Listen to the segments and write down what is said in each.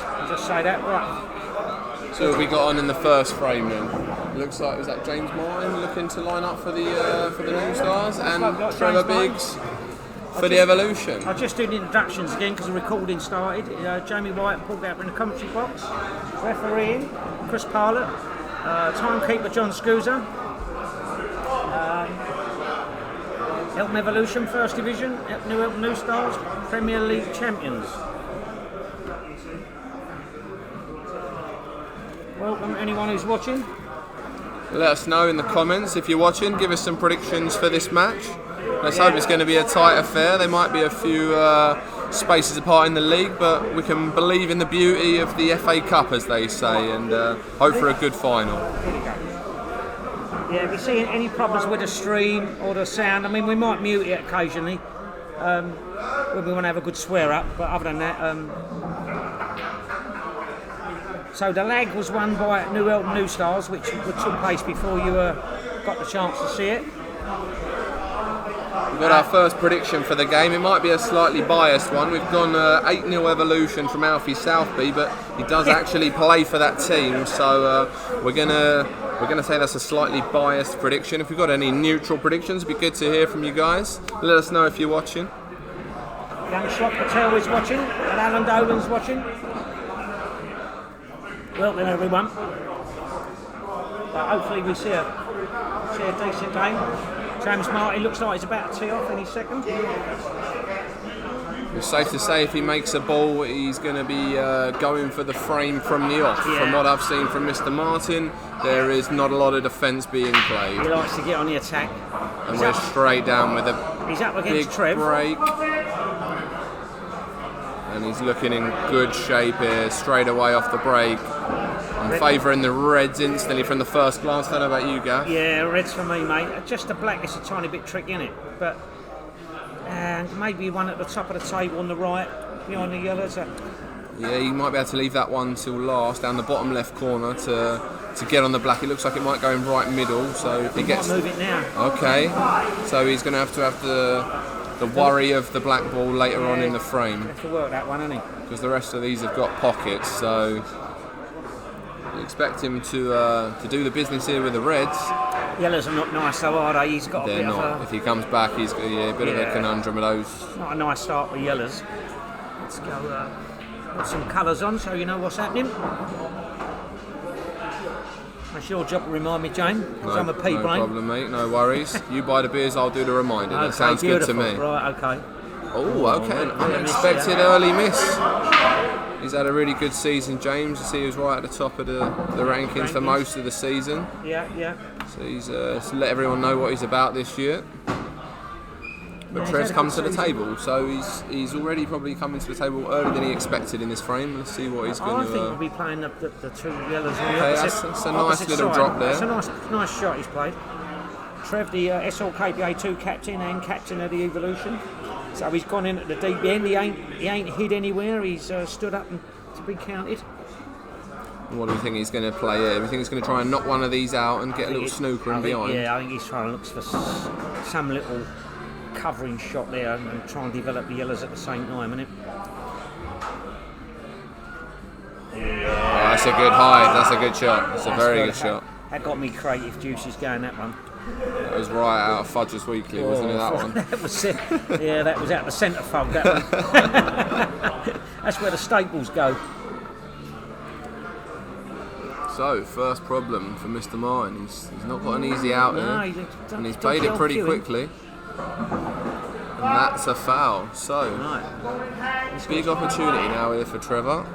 I'll just say that. Right. So what we got on in the first frame then? Looks like, was that James Martin looking to line up for the New Stars, and Trevor Biggs for the Evolution. I'll just do the introductions again because the recording started. Jamie White and Paul Gapper in the commentary box. Refereeing, Chris Parlett. Timekeeper, John Scooser. Eltham Evolution, First Division. Eltham New Stars, Premier League champions. Welcome anyone who's watching. Let us know in the comments if you're watching. Give us some predictions for this match. Let's hope it's going to be a tight affair. There might be a few spaces apart in the league, but we can believe in the beauty of the FA Cup, as they say, and hope for a good final. Yeah, if you're seeing any problems with the stream or the sound, I mean, we might mute it occasionally when we want to have a good swear up, but other than that, so the lag was won by Eltham New Stars, which took place before you got the chance to see it. We've got our first prediction for the game. It might be a slightly biased one. We've gone 8-0 Evolution from Alfie Southby, but he does actually play for that team, so we're gonna say that's a slightly biased prediction. If we've got any neutral predictions, it'd be good to hear from you guys. Let us know if you're watching. Young Slot Patel is watching, and Alan Dolan's watching. Welcome everyone. But hopefully we see a decent game. James Martin looks like he's about to tee off any second. It's safe to say if he makes a ball, he's going to be going for the frame from the off. Yeah. From what I've seen from Mr. Martin, there is not a lot of defence being played. He likes to get on the attack. And we're straight down with a he's up against big Trev. Break. And he's looking in good shape here, straight away off the break. I'm favouring the Reds instantly from the first glance. I don't know about you, Gav. Yeah, Reds for me, mate. Just the black is a tiny bit tricky, isn't it? But and maybe one at the top of the table on the right, behind the yellows. Yeah, you might be able to leave that one till last, down the bottom left corner to get on the black. It looks like it might go in right middle. So if he gets, might move it now. Okay, so he's going to have the worry of the black ball later on in the frame. Have to work that one, hasn't he? Because the rest of these have got pockets, so you expect him to do the business here with the Reds. Yellows are not nice though, are they? He's got a bit not. of a... If he comes back, he's got a bit of a conundrum of those. Not a nice start with yellows. Let's go put some colours on so you know what's happening. That's your job to remind me, James, because I'm a pea brain. No problem, mate, no worries. You buy the beers, I'll do the reminding. Okay, that sounds beautiful. Good to me. Right, okay. Oh, okay, an unexpected early miss. He's had a really good season, James. You see he was right at the top of the rankings for most of the season. Yeah. So he's let everyone know what he's about this year. But Trev's come to the table, so he's already probably coming to the table earlier than he expected in this frame. Let's see what he's going to... I think we'll be playing the two yellows on the opposite. That's a nice little drop there. That's a nice shot he's played. Trev, the SLKPA 2 captain and captain of the Evolution. So he's gone in at the deep end. He ain't hid anywhere. He's stood up to be counted. What do you think he's going to play here? Do you think he's going to try and knock one of these out and get a little snooker in behind? Yeah, I think he's trying to look for some little covering shot there and try and develop the yellows at the same time, isn't it? Yeah. Oh, that's a good hide. That's a good shot. That's a very good shot. That got me creative juices going, that one. That was right out of Fudgers Weekly, wasn't it, that one? That was it. Yeah, that was out the centrefold, that one. That's where the staples go. So, first problem for Mr. Martin. He's not got an easy out there. And he's played it pretty quickly. And that's a foul. So, big opportunity now here for Trevor.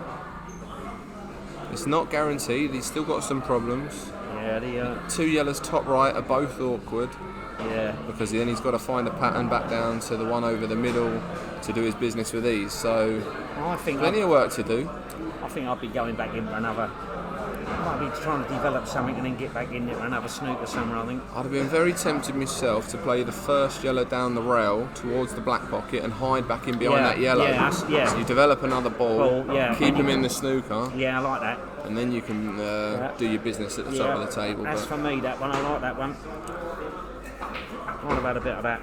It's not guaranteed. He's still got some problems. Yeah, the two yellows top right are both awkward. Yeah. Because then he's got to find a pattern back down to the one over the middle to do his business with these. So, I think plenty of work to do. I think I'll be going back in for another. I might be trying to develop something and then get back in there for another snooker somewhere, I think. I'd have been very tempted myself to play the first yellow down the rail towards the black pocket and hide back in behind that yellow. Yeah. So you develop another ball, keep him in the snooker. Yeah, I like that. And then you can do your business at the top of the table. That's for me, that one. I like that one. I'd have had a bit of that.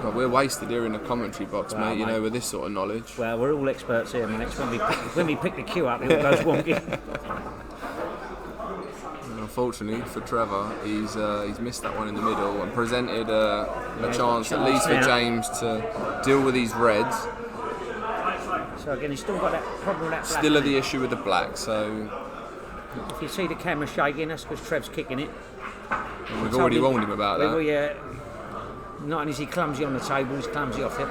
Well, we're wasted here in the commentary box, Well, mate, you mate. know, with this sort of knowledge. Well, we're all experts here, mate. When we pick the cue up, it all goes wonky. Unfortunately for Trevor, he's missed that one in the middle and presented a chance at least for James to deal with these reds. So again, he's still got that problem with that black. Still the issue with the black, so If you see the camera shaking, that's because Trev's kicking it. we've already warned him about that. Not only is he clumsy on the table, he's clumsy off it.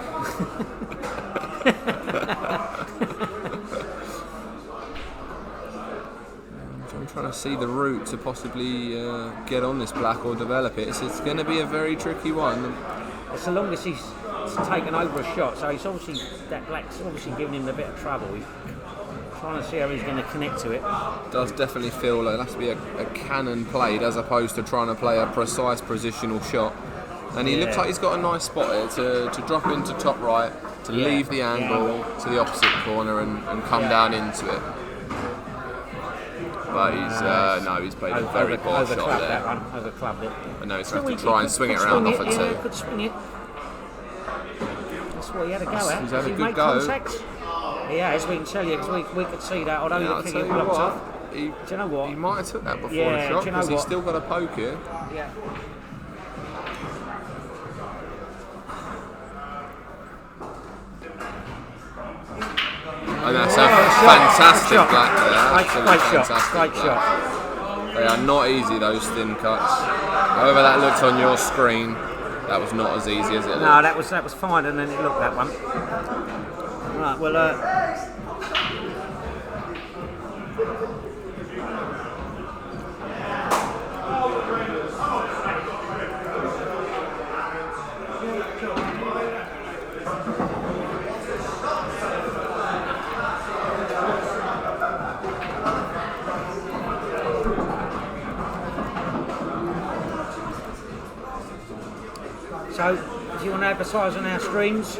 I'm trying to see the route to possibly get on this black or develop it. So it's going to be a very tricky one. It's the longest he's taken over a shot, so he's obviously, that black's obviously giving him a bit of trouble. He's trying to see how he's going to connect to it. Does definitely feel like it has to be a cannon played as opposed to trying to play a precise positional shot. And he looks like he's got a nice spot here to drop into top right, to leave the angle to the opposite corner and come down into it. But he's played a very poor shot there. That one, overclubbed it. I know he's going to have to try and swing it around off it too. He could swing it. That's what he had a go at. He's had a he good made go. Contact? He has, we can tell you, because we could see that, although I'll the tell thing you blocked what, off. Do you know what? he might have took that before the Yeah, shot do you know because he's what? still got a poke here. Yeah. And that's a fantastic shot. black there. Great shot. Fantastic Great black. shot. They are not easy, those thin cuts. However that looked on your screen, that was not as easy as it looked. No, that was fine, and then it looked that one. Right, well, so if you want to advertise on our streams,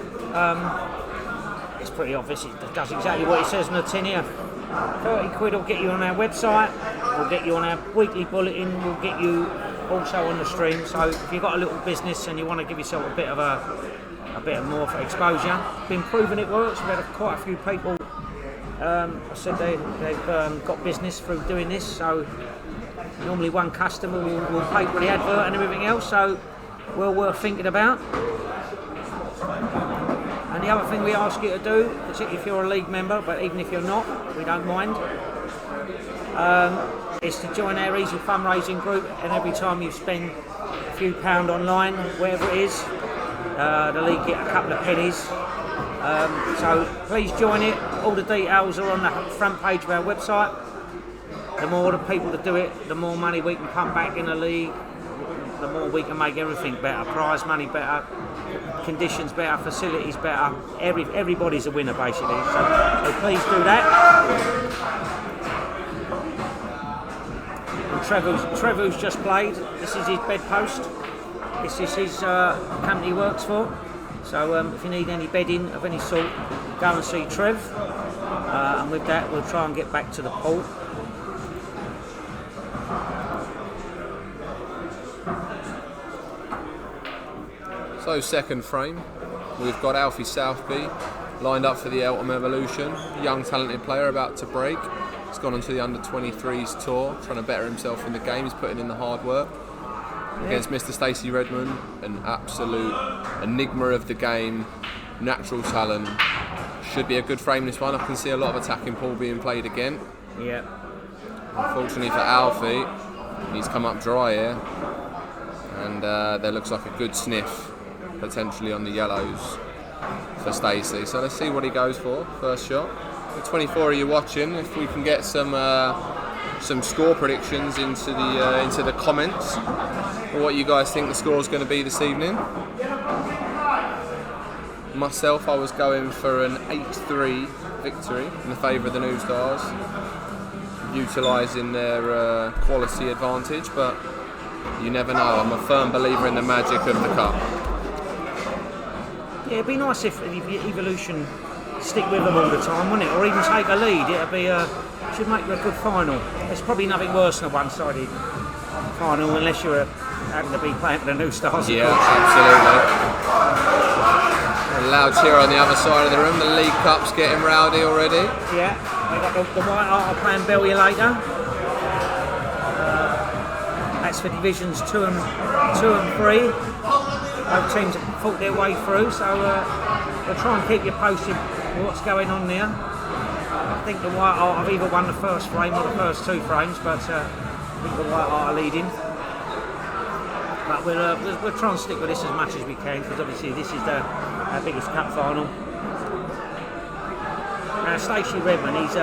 it's pretty obvious. It does exactly what it says on the tin here. 30 quid will get you on our website, we'll get you on our weekly bulletin, we'll get you also on the stream. So if you've got a little business and you want to give yourself a bit of more for exposure, been proving it works. We've had quite a few people said they've got business through doing this. So normally one customer will pay for the advert and everything else. So well worth thinking about. And the other thing we ask you to do, particularly if you're a league member, but even if you're not, we don't mind, is to join our easy fundraising group. And every time you spend a few pound online, wherever it is, the league get a couple of pennies. So please join it. All the details are on the front page of our website. The more the people that do it, the more money we can pump back in the league, the more we can make everything better. Prize money better, conditions better, facilities better. Everybody's a winner basically. So please do that. And Trevor's just played. This is his bedpost. This is his company he works for. So if you need any bedding of any sort, go and see Trev. And with that, we'll try and get back to the pool. So second frame, we've got Alfie Southby lined up for the Eltham Evolution. Young talented player about to break. He's gone onto the under-23s tour, trying to better himself in the game. He's putting in the hard work. Against Mr. Stacey Redmond, an absolute enigma of the game, natural talent. Should be a good frame this one. I can see a lot of attacking pool being played again. Yeah. Unfortunately for Alfie, he's come up dry here. And there looks like a good sniff potentially on the yellows for Stacey. So let's see what he goes for. First shot. The 24 of you watching, if we can get some score predictions into the comments, or what you guys think the score is going to be this evening. Myself, I was going for an 8-3 victory in the favour of the New Stars, utilising their quality advantage, but you never know. I'm a firm believer in the magic of the cup. Yeah, it'd be nice if Evolution stick with them all the time, wouldn't it? Or even take a lead. It'd be should make it a good final. There's probably nothing worse than a one-sided final, unless you're having to be playing for the New Stars. Yeah, absolutely. A loud cheer on the other side of the room. The League Cup's getting rowdy already. Yeah, we got the White Hart playing Bellulator. That's for divisions 2 and 3. Both teams have fought their way through, so we'll try and keep you posted with what's going on there. I think the White Hart have either won the first frame or the first 2 frames, but I think the White Hart are leading. But we'll try and stick with this as much as we can, because obviously this is our biggest cup final. Now Stacey Redmond, he's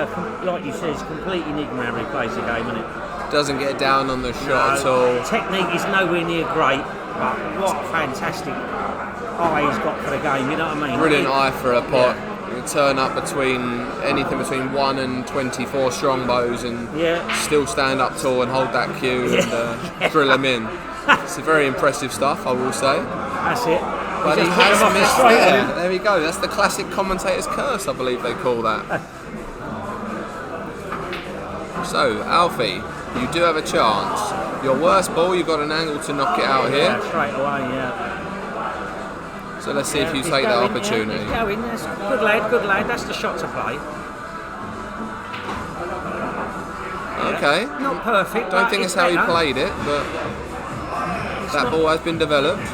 like you said, he's complete enigma how he plays the game, isn't it? Doesn't get down on the shot at all. Technique is nowhere near great, but what a fantastic eye he's got for the game, you know what I mean? Brilliant eye for a pot. Yeah. You turn up anything between 1 and 24 strongbows and still stand up tall and hold that cue and drill them in. It's very impressive stuff, I will say. That's it. But he has missed there. There we go. That's the classic commentator's curse, I believe they call that. So, Alfie, you do have a chance. Your worst ball, you've got an angle to knock it out here. Straight away, yeah. So let's see if you take that opportunity. He's going. That's good lad. That's the shot to play. Okay. Not perfect. Don't think it's how he played it, but that ball has been developed.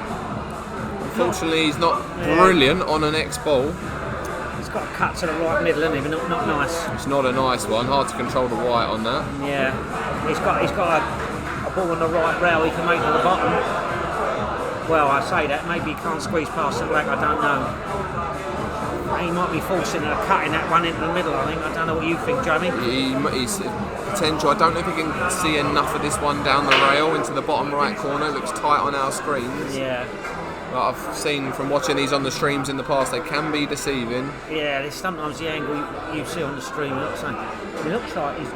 Unfortunately, he's not brilliant on an X ball. He's got a cut to the right middle, isn't he? But not nice. It's not a nice one. Hard to control the white on that. Yeah. He's got a ball on the right rail he can make to the bottom. Well, I say that. Maybe he can't squeeze past the black. I don't know. He might be forcing a cut in that one into the middle, I think. I don't know what you think, Jamie. He's potential. I don't know if he can see enough of this one down the rail into the bottom right corner. It looks tight on our screens. Yeah. But I've seen from watching these on the streams in the past, they can be deceiving. Yeah, there's sometimes the angle you see on the stream. It looks like he's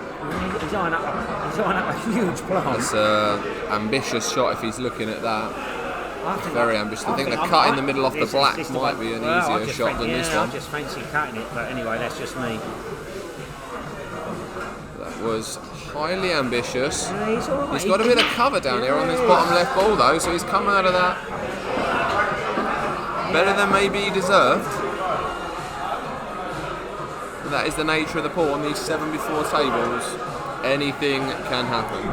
eyeing up a huge plant. It's an ambitious shot if he's looking at that. Very ambitious. I think the cut in the middle off the black might be an easier shot than this one. I just fancy cutting it, but anyway, that's just me. That was highly ambitious. Yeah, he's all right. He's got a bit of cover down here on this bottom left ball though, so he's come out of that better than maybe he deserved. That is the nature of the pool on these 7-before tables. Anything can happen.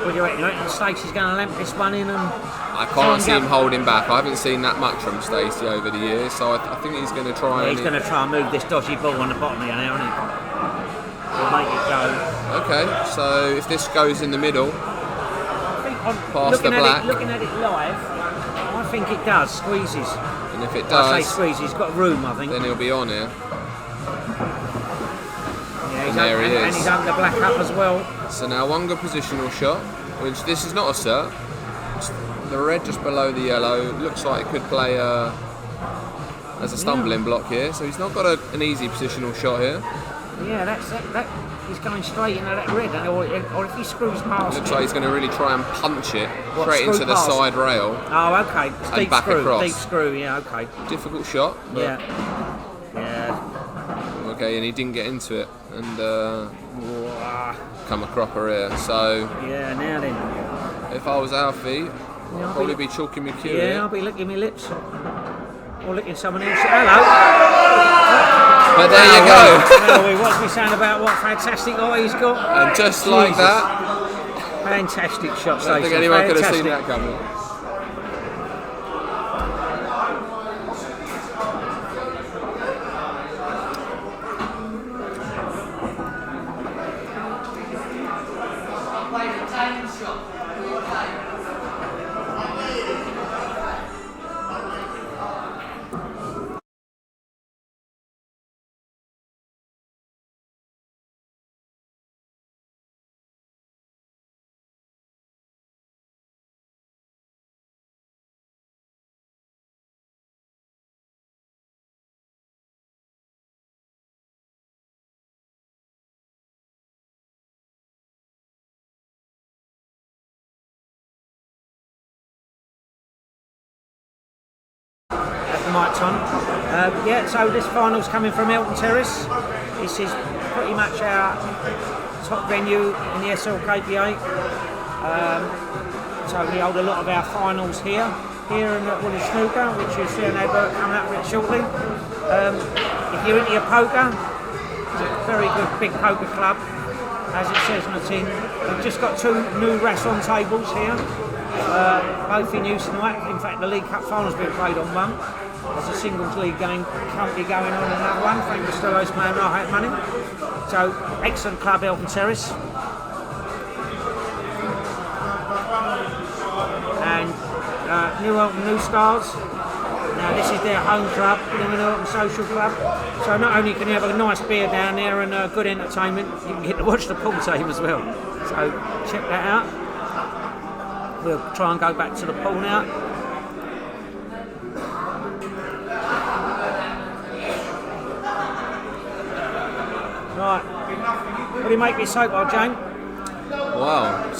What do you reckon? Stacey's going to lamp this one in and... I can't see him holding back. I haven't seen that much from Stacey over the years, so I think he's going to try. He's going to try and move this dodgy ball on the bottom here now, isn't he? He'll make it go. Okay, so if this goes in the middle, past the black. Looking at it live, I think it does. Squeezes. And if it does, I say squeezes. He's got room, I think. Then he'll be on here. Yeah, there he is. And he's under the black up as well. So now one good positional shot, which this is not a cert. It's the red just below the yellow. Looks like it could play as a stumbling block here. So he's not got an easy positional shot here. Yeah, that. He's going straight into that red, or if he screws past. Looks like he's going to really try and punch it straight into the side rail. Oh, okay. It's and back across. Deep screw. Yeah, okay. Difficult shot. But yeah. Okay, and he didn't get into it, and come a cropper here. So yeah, now then. If I was Alfie, I'd probably be chalking my cue. Yeah, here. I'll be licking my lips. Or licking someone else. Hello. But there you go. What's we saying about what fantastic eye he's got? And just like that. Fantastic shot, Stacey. I don't think anyone could have seen that coming. Mic's on. Yeah, so this final's coming from Eltham Terrace. This is pretty much our top venue in the SLKPA. So we hold a lot of our finals here. here in Woolly Snooker, which you'll see an advert coming up with shortly. If you're into your poker, it's a very good big poker club, as it says on the tin. We've just got 2 new Rasson tables here, both in use tonight. In fact, the League Cup final's been played on one. There's a singles league game currently going on another one. Frank Costello's playing Right Money. So, excellent club, Eltham Terrace. And New Eltham New Stars. Now this is their home club, New Eltham Social Club. So not only can you have a nice beer down there and good entertainment, you can get to watch the pool team as well. So check that out. We'll try and go back to the pool now. Right, what do you make me so far, Jane? Wow,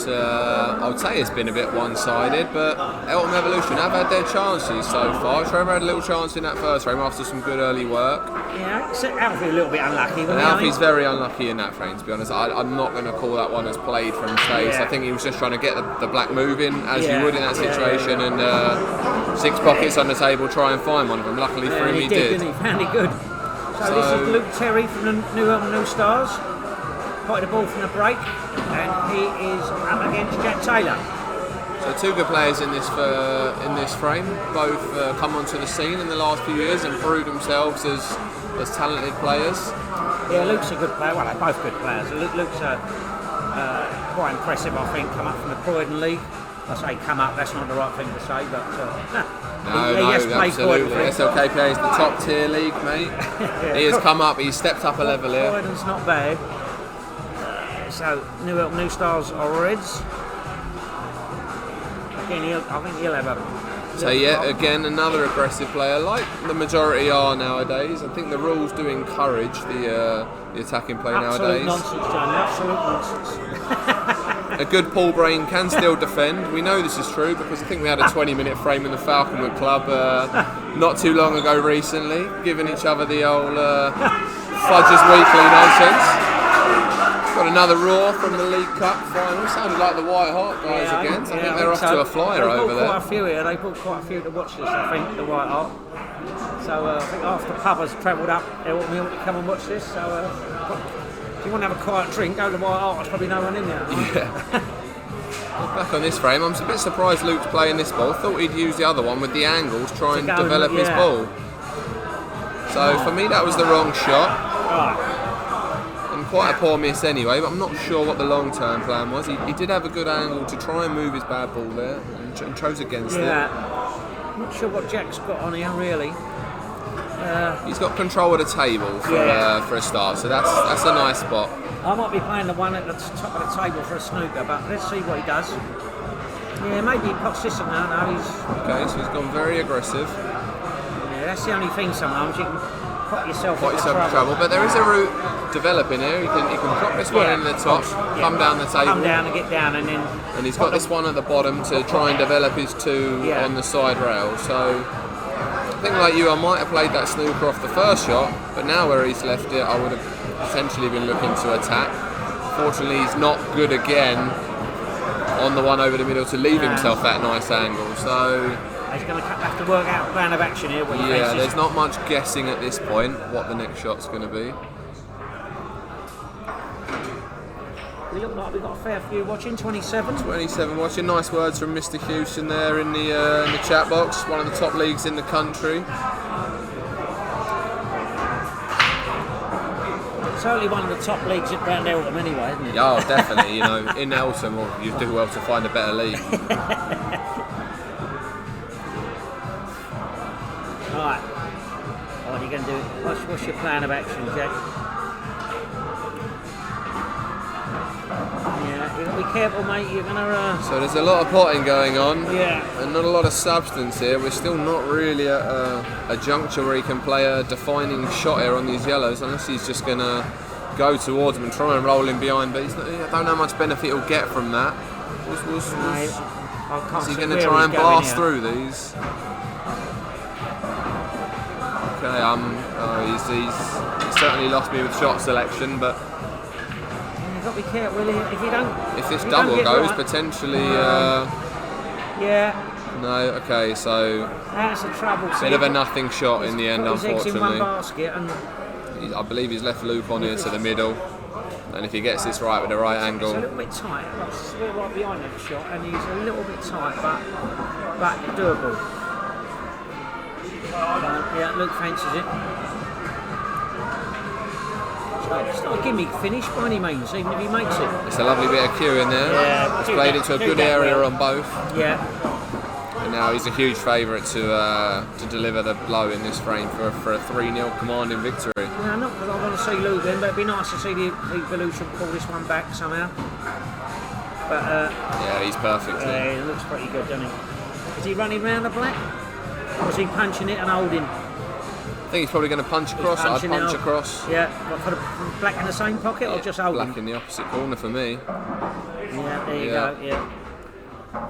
I would say it's been a bit one-sided, but Eltham Evolution have had their chances so far. Trevor had a little chance in that first frame after some good early work. Yeah, Alfie a little bit unlucky. And Alfie's very unlucky in that frame, to be honest. I'm not going to call that one as played from space. I think he was just trying to get the black moving, as you would in that situation, and 6 pockets on the table, try and find one of them. Luckily for him, he did. He found it good. So this is Luke Terry from the New Eltham New Stars. Potted the ball from the break, and he is up against Jack Taylor. So 2 good players in this frame. Both come onto the scene in the last few years and proved themselves as talented players. Yeah, Luke's a good player. Well, they're both good players. Luke's quite impressive, I think. Come up from the Croydon League. I say come up. That's not the right thing to say, but no, absolutely. SLKPA is the top tier league, mate. He has come up. He's stepped up a level here. Croydon's not bad. So New Eltham New Stars are Reds. Again, I think he'll have a... So again, another aggressive player, like the majority are nowadays. I think the rules do encourage the attacking play nowadays. Nonsense, Johnny. Absolute nonsense. A good Paul Brain can still defend. We know this is true because I think we had a 20-minute frame in the Falconwood Club not too long ago recently, giving each other the old Fudgers Weekly nonsense. Got another roar from the League Cup final. Sounded like the White Hart guys again. So I think they're off to a flyer over there. Quite a few here. They brought quite a few to watch this, I think, the White Hart. So I think half the pub has travelled up. They want me all to come and watch this. So if you want to have a quiet drink, go to the White Hart. There's probably no one in there. Yeah. Back on this frame, I'm a bit surprised Luke's playing this ball. Thought he'd use the other one with the angles, try and develop his ball. So for me, that was the wrong shot. Right. Quite a poor miss anyway, but I'm not sure what the long-term plan was. He did have a good angle to try and move his bad ball there and chose against it. Not sure what Jack's got on here really. He's got control of the table for a start, so that's a nice spot. I might be playing the one at the top of the table for a snooker, but let's see what he does. Yeah, maybe he pots this one now. Okay, so he's gone very aggressive. Yeah, that's the only thing sometimes you can pot yourself in trouble. But there is a route developing here. He can drop this one in the top, come down the table. Come down and get down and then... And he's got this one at the bottom to try and develop his 2 on the side rail. So I think like you, I might have played that snooker off the first shot, but now where he's left it, I would have potentially been looking to attack. Fortunately, he's not good again on the one over the middle to leave himself that nice angle. So he's going to have to work out a plan of action here. When there's not much guessing at this point what the next shot's going to be. We look like we've got a fair few watching. 27 watching. Nice words from Mr. Houston there in the chat box. One of the top leagues in the country. Certainly one of the top leagues around Eltham anyway, isn't it? Oh, definitely. You know, in Eltham, you do well to find a better league. Right. What are you going to do? What's your plan of action, Jack? Yeah, you've got to be careful, mate. You're going to... So there's a lot of potting going on. Yeah. And not a lot of substance here. We're still not really at a juncture where he can play a defining shot here on these yellows, unless he's just going to go towards them and try and roll him behind. But I don't know how much benefit he'll get from that. Is he going to try and blast through these? Okay, he's certainly lost me with shot selection, but you've got to be careful, really. If this double goes, potentially. Yeah, No, okay, so That's the trouble. bit of a nothing shot in the end, His eggs in one unfortunately. basket, and I believe he's left Luke on here to the middle, and if he gets this right with the right it's a angle, little bit tight. We're right behind that shot, and he's a little bit tight, but doable. Yeah, Luke fancies it. It's not a gimmick finish by any means, even if he makes it. it's a lovely bit of cue in there. Yeah, He's played it to a good area on both, Yeah, and now he's a huge favourite to deliver the blow in this frame for a 3-0 commanding victory. yeah, not because I want to see Luke in, but it'd be nice to see the Evolution pull this one back somehow. But Yeah, he's perfect yeah, here. it looks pretty good, doesn't he? Is he running round the black? Or is he punching it and holding? I think he's probably going to punch across. I'd punching punch out. across. Yeah, what, for the black in the same pocket or just holding? Black in the opposite corner for me. Yeah, there you go, yeah.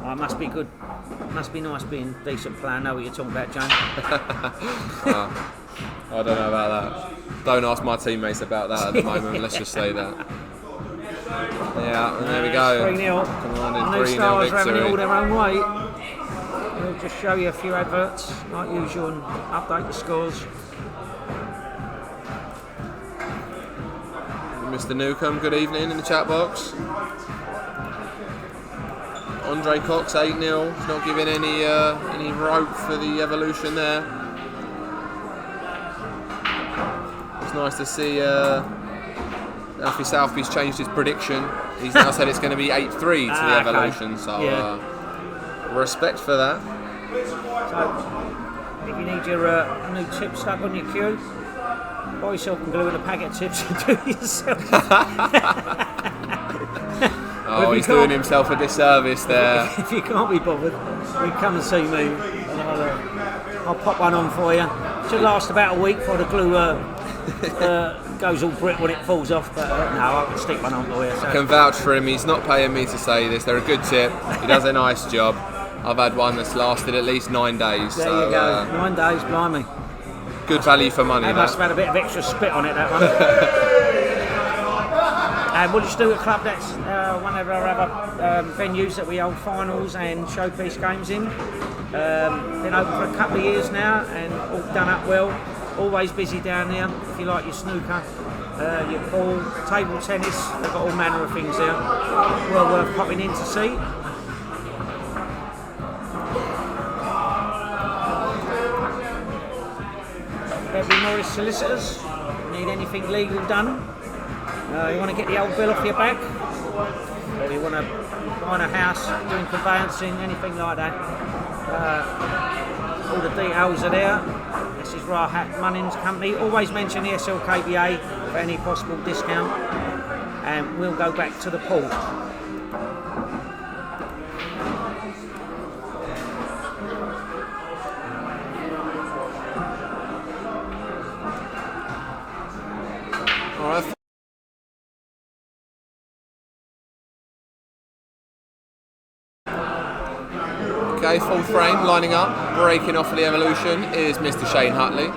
Oh, it must be good. Must be nice being a decent player. I know what you're talking about, John. I don't know about that. Don't ask my teammates about that at the moment, let's just say that. Yeah, and there we go. 3-0. Commanding The new 3-0 stars are having it all victory. their own way. We'll just show you a few adverts, like usual, and update the scores. Mr. Newcomb, good evening in the chat box. Andre Cox, 8-0. He's not giving any rope for the Evolution there. It's nice to see Alfie Southby's changed his prediction. He's now said it's going to be 8-3 to the Evolution, so respect for that. So, if you need your new tip stuck on your queue, buy yourself some glue and a packet of tips and do it yourself. Oh, he's doing himself a disservice there. If you can't be bothered, you come and see me, and I'll pop one on for you. Should last about a week before the glue goes all brick when it falls off, but no, I can stick one on for you. So. I can vouch for him. He's not paying me to say this. They're a good tip. He does a nice job. I've had one that's lasted at least 9 days. There so, you go. 9 days, blimey. Good value for money. They must have had a bit of extra spit on it, that one. And we'll just do a club that's one of our other venues that we hold finals and showpiece games in. Been open for a couple of years now and all done up well. Always busy down there. If you like your snooker, your ball, table tennis, they've got all manner of things there. Well worth popping in to see. Beverly Morris Solicitors, need anything legal done? You want to get the old bill off your back? Or you want to buy a house, doing conveyancing, anything like that? All the details are there. This is Rahat Munnings Company. Always mention the SLKPA for any possible discount. And we'll go back to the port. Alright. Okay, full frame, lining up, breaking off for the Evolution is Mr. Shane Hutley.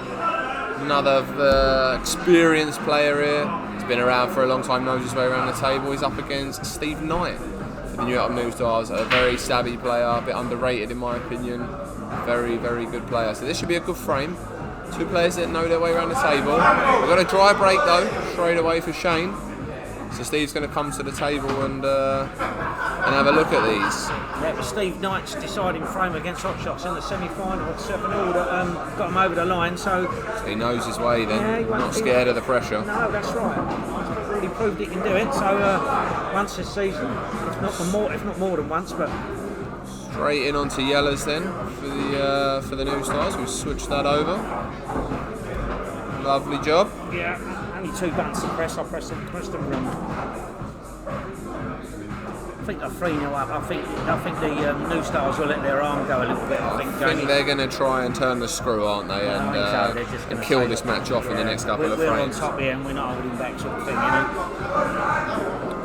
Another experienced player here. He's been around for a long time, knows his way around the table. He's up against Steve Knight for the New Eltham New Stars, a very savvy player, a bit underrated in my opinion. Very, very good player. So this should be a good frame. Two players that know their way around the table. We've got a dry break though, straight away for Shane. So Steve's going to come to the table and have a look at these. Yeah, it was Steve Knight's deciding frame against Hot Shots in the semi-final at 7-all that got him over the line. So he knows his way then, yeah, not scared of the pressure. No, that's right. He's really proved he can do it. So once this season, if not more than once, but. Straight in onto yellows then for the New Stars. We've switched that over. Lovely job. Yeah, only 2 buttons to press. I pressed them wrong. I think they're 3-0 up. I think the New Stars will let their arm go a little bit. I think they're going to try and turn the screw, aren't they? And kill this match off in the next couple of frames. We're on top here and we're not holding back, sort of thing, you know.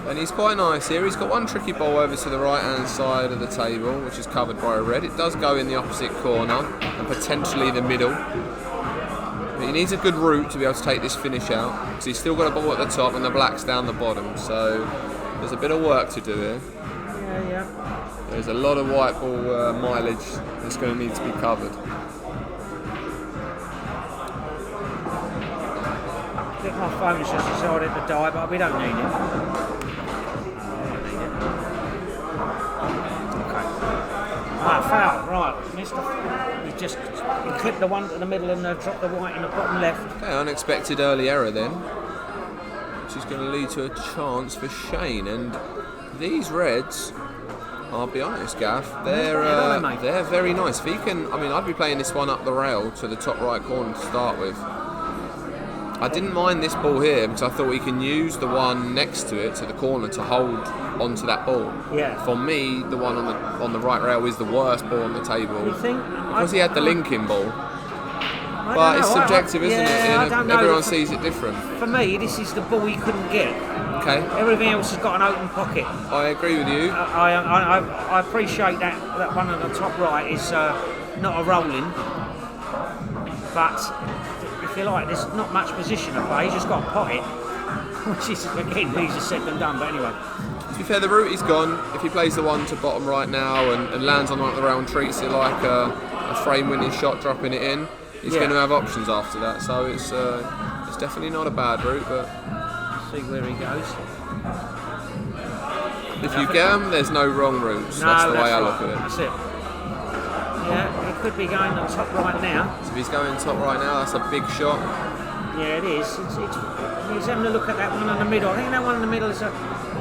And he's quite nice here. He's got one tricky ball over to the right hand side of the table, which is covered by a red. It does go in the opposite corner and potentially the middle. But he needs a good route to be able to take this finish out, because he's still got a ball at the top and the black's down the bottom. So there's a bit of work to do here. Yeah. There's a lot of white ball mileage that's going to need to be covered. I think my phone's just decided to die, but we don't need it. Okay. Ah, foul, right. He clipped the one in the middle and dropped the white in the bottom left. Okay, unexpected early error then, which is going to lead to a chance for Shane. And these reds, I'll be honest, Gav, they're very nice. If he can, I mean, I'd be playing this one up the rail to the top right corner to start with. I didn't mind this ball here because I thought we can use the one next to it, to the corner, to hold onto that ball. Yeah. For me, the one on the right rail is the worst ball on the table. You think? Because he had the linking ball. But it's subjective, isn't it? Everyone sees it different. For me, this is the ball he couldn't get. Okay. Everything else has got an open pocket. I agree with you. I appreciate that one on the top right is not a rolling, but if you like, there's not much position to play. He's just got a pocket, which is again easier said than done. But anyway. To be fair, the route he's gone. If he plays the one to bottom right now and lands on one at the rail and treats it like a frame-winning shot, dropping it in, he's going to have options after that. So it's definitely not a bad route, but. See where he goes. If you get him, there's no wrong routes. That's the way I look at it. That's it. Yeah, he could be going on top right now. So if he's going top right now, that's a big shot. Yeah, it is. He's having a look at that one in the middle. I think that one in the middle is a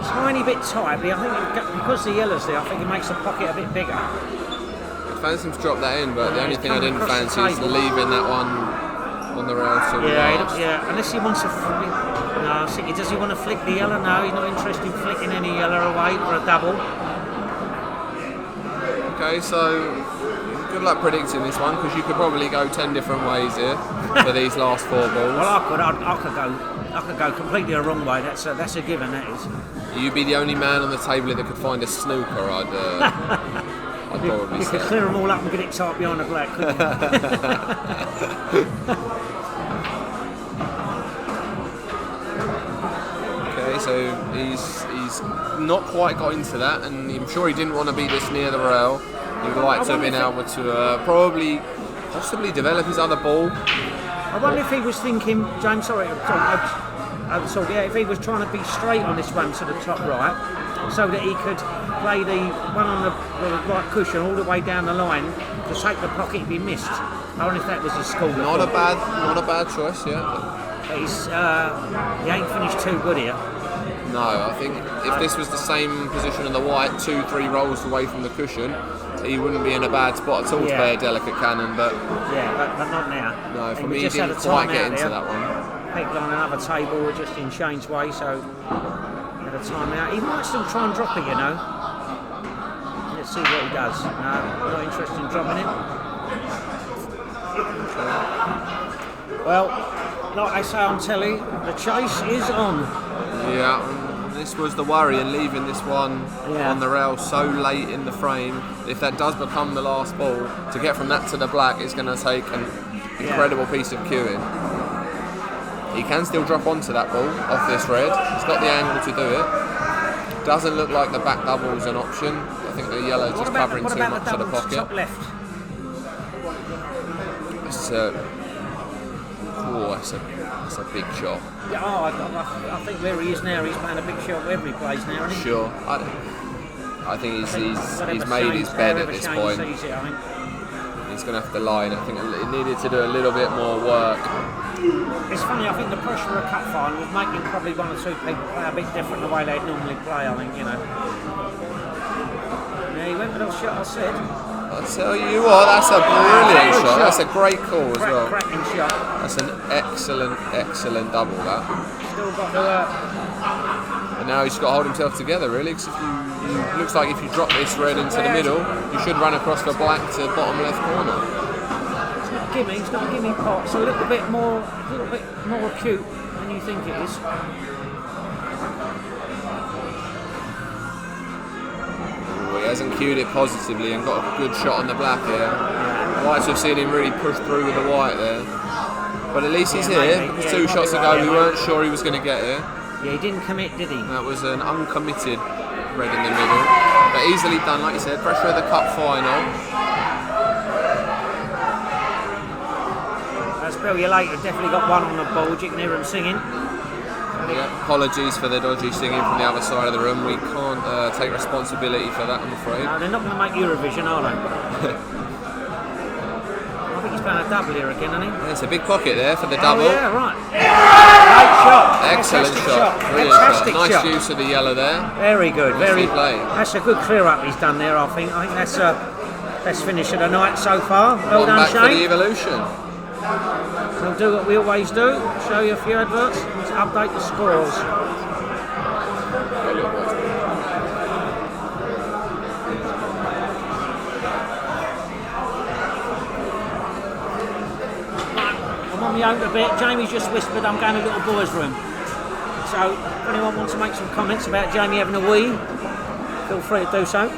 tiny bit tight, but I think because the yellow's there, I think it makes the pocket a bit bigger. I fancy him to drop that in, but the only thing I didn't fancy is leaving that one on the rail to the last. Yeah, unless he wants to flick. No, does he want to flick the yellow? No, he's not interested in flicking any yellow away for a double. Okay, so good luck predicting this one because you could probably go 10 different ways here for these last 4 balls. Well, I could go completely the wrong way. That's a given. That is. You'd be the only man on the table that could find a snooker. I'd probably you say. could clear them all up and get it tight behind the black, couldn't you? Okay, so he's not quite got into that, and I'm sure he didn't want to be this near the rail. He'd like to have been able to possibly develop his other ball. I wonder if he was thinking, James, if he was trying to be straight on this one to the top right, so that he could play the one on the right cushion all the way down the line to take the pocket if he missed. I wonder if that was his school. Not a bad choice, yeah. But he ain't finished too good here. No, I think if this was the same position in the white, 2-3 rolls away from the cushion, he wouldn't be in a bad spot at all to play a delicate cannon. But not now. No, for me, he didn't quite get into that one. People on another table were just in Shane's way, so at a time out. He might still try and drop it, you know. Let's see what he does. No, not interested in dropping it. Well, like they say on telly, the chase is on. Yeah, this was the worry in leaving this one on the rail so late in the frame. If that does become the last ball, to get from that to the black, it's going to take an incredible piece of cueing. He can still drop onto that ball off this red. He's got the angle to do it. Doesn't look like the back double is an option. I think the yellow just covering too much of the pocket. Top left. That's a big shot. Yeah, I think where he is now, he's playing a big shot wherever he plays now, isn't he? Sure. I think he's made his bed at this point. He's going to have to line. I think it needed to do a little bit more work. It's funny, I think the pressure of a cup final was making probably 1 or 2 people play a bit different the way they'd normally play, I think, you know. Yeah, he went with a shot, I said. I'll tell you what, that's a brilliant shot. That's a great call as well. Cracking shot. That's an excellent double, that. Still got to And now he's got to hold himself together, really, because it looks like if you drop this red into the middle, you should run across the black to bottom left corner. It's not a gimme pot. It's a little bit more acute than you think it is. He hasn't cued it positively and got a good shot on the black here. Whites have seen him really push through with the white there. But at least he's here, because 2 shots ago we weren't sure he was going to get here. Yeah, he didn't commit, did he? That was an uncommitted red in the middle. But But easily done, like you said, pressure of the cup final. Spell you later, definitely got one on the board, you can hear him singing. Yeah, apologies for the dodgy singing from the other side of the room. We can't take responsibility for that, I'm afraid. No, they're not going to make Eurovision, are they? I think he's playing a double here again, isn't he? Yeah, it's a big pocket there for the double. Oh, yeah, right. Great shot. Excellent shot. Brilliant Fantastic shot. Nice shot. use of the yellow there. Very good. Nicely played. That's a good clear up he's done there, I think. I think that's best finish of the night so far. Well One done, back Shane. for the evolution. We'll do what we always do, show you a few adverts and update the scores. I'm on my own a bit. Jamie's just whispered I'm going to little boys' room. So if anyone wants to make some comments about Jamie having a wee, feel free to do so.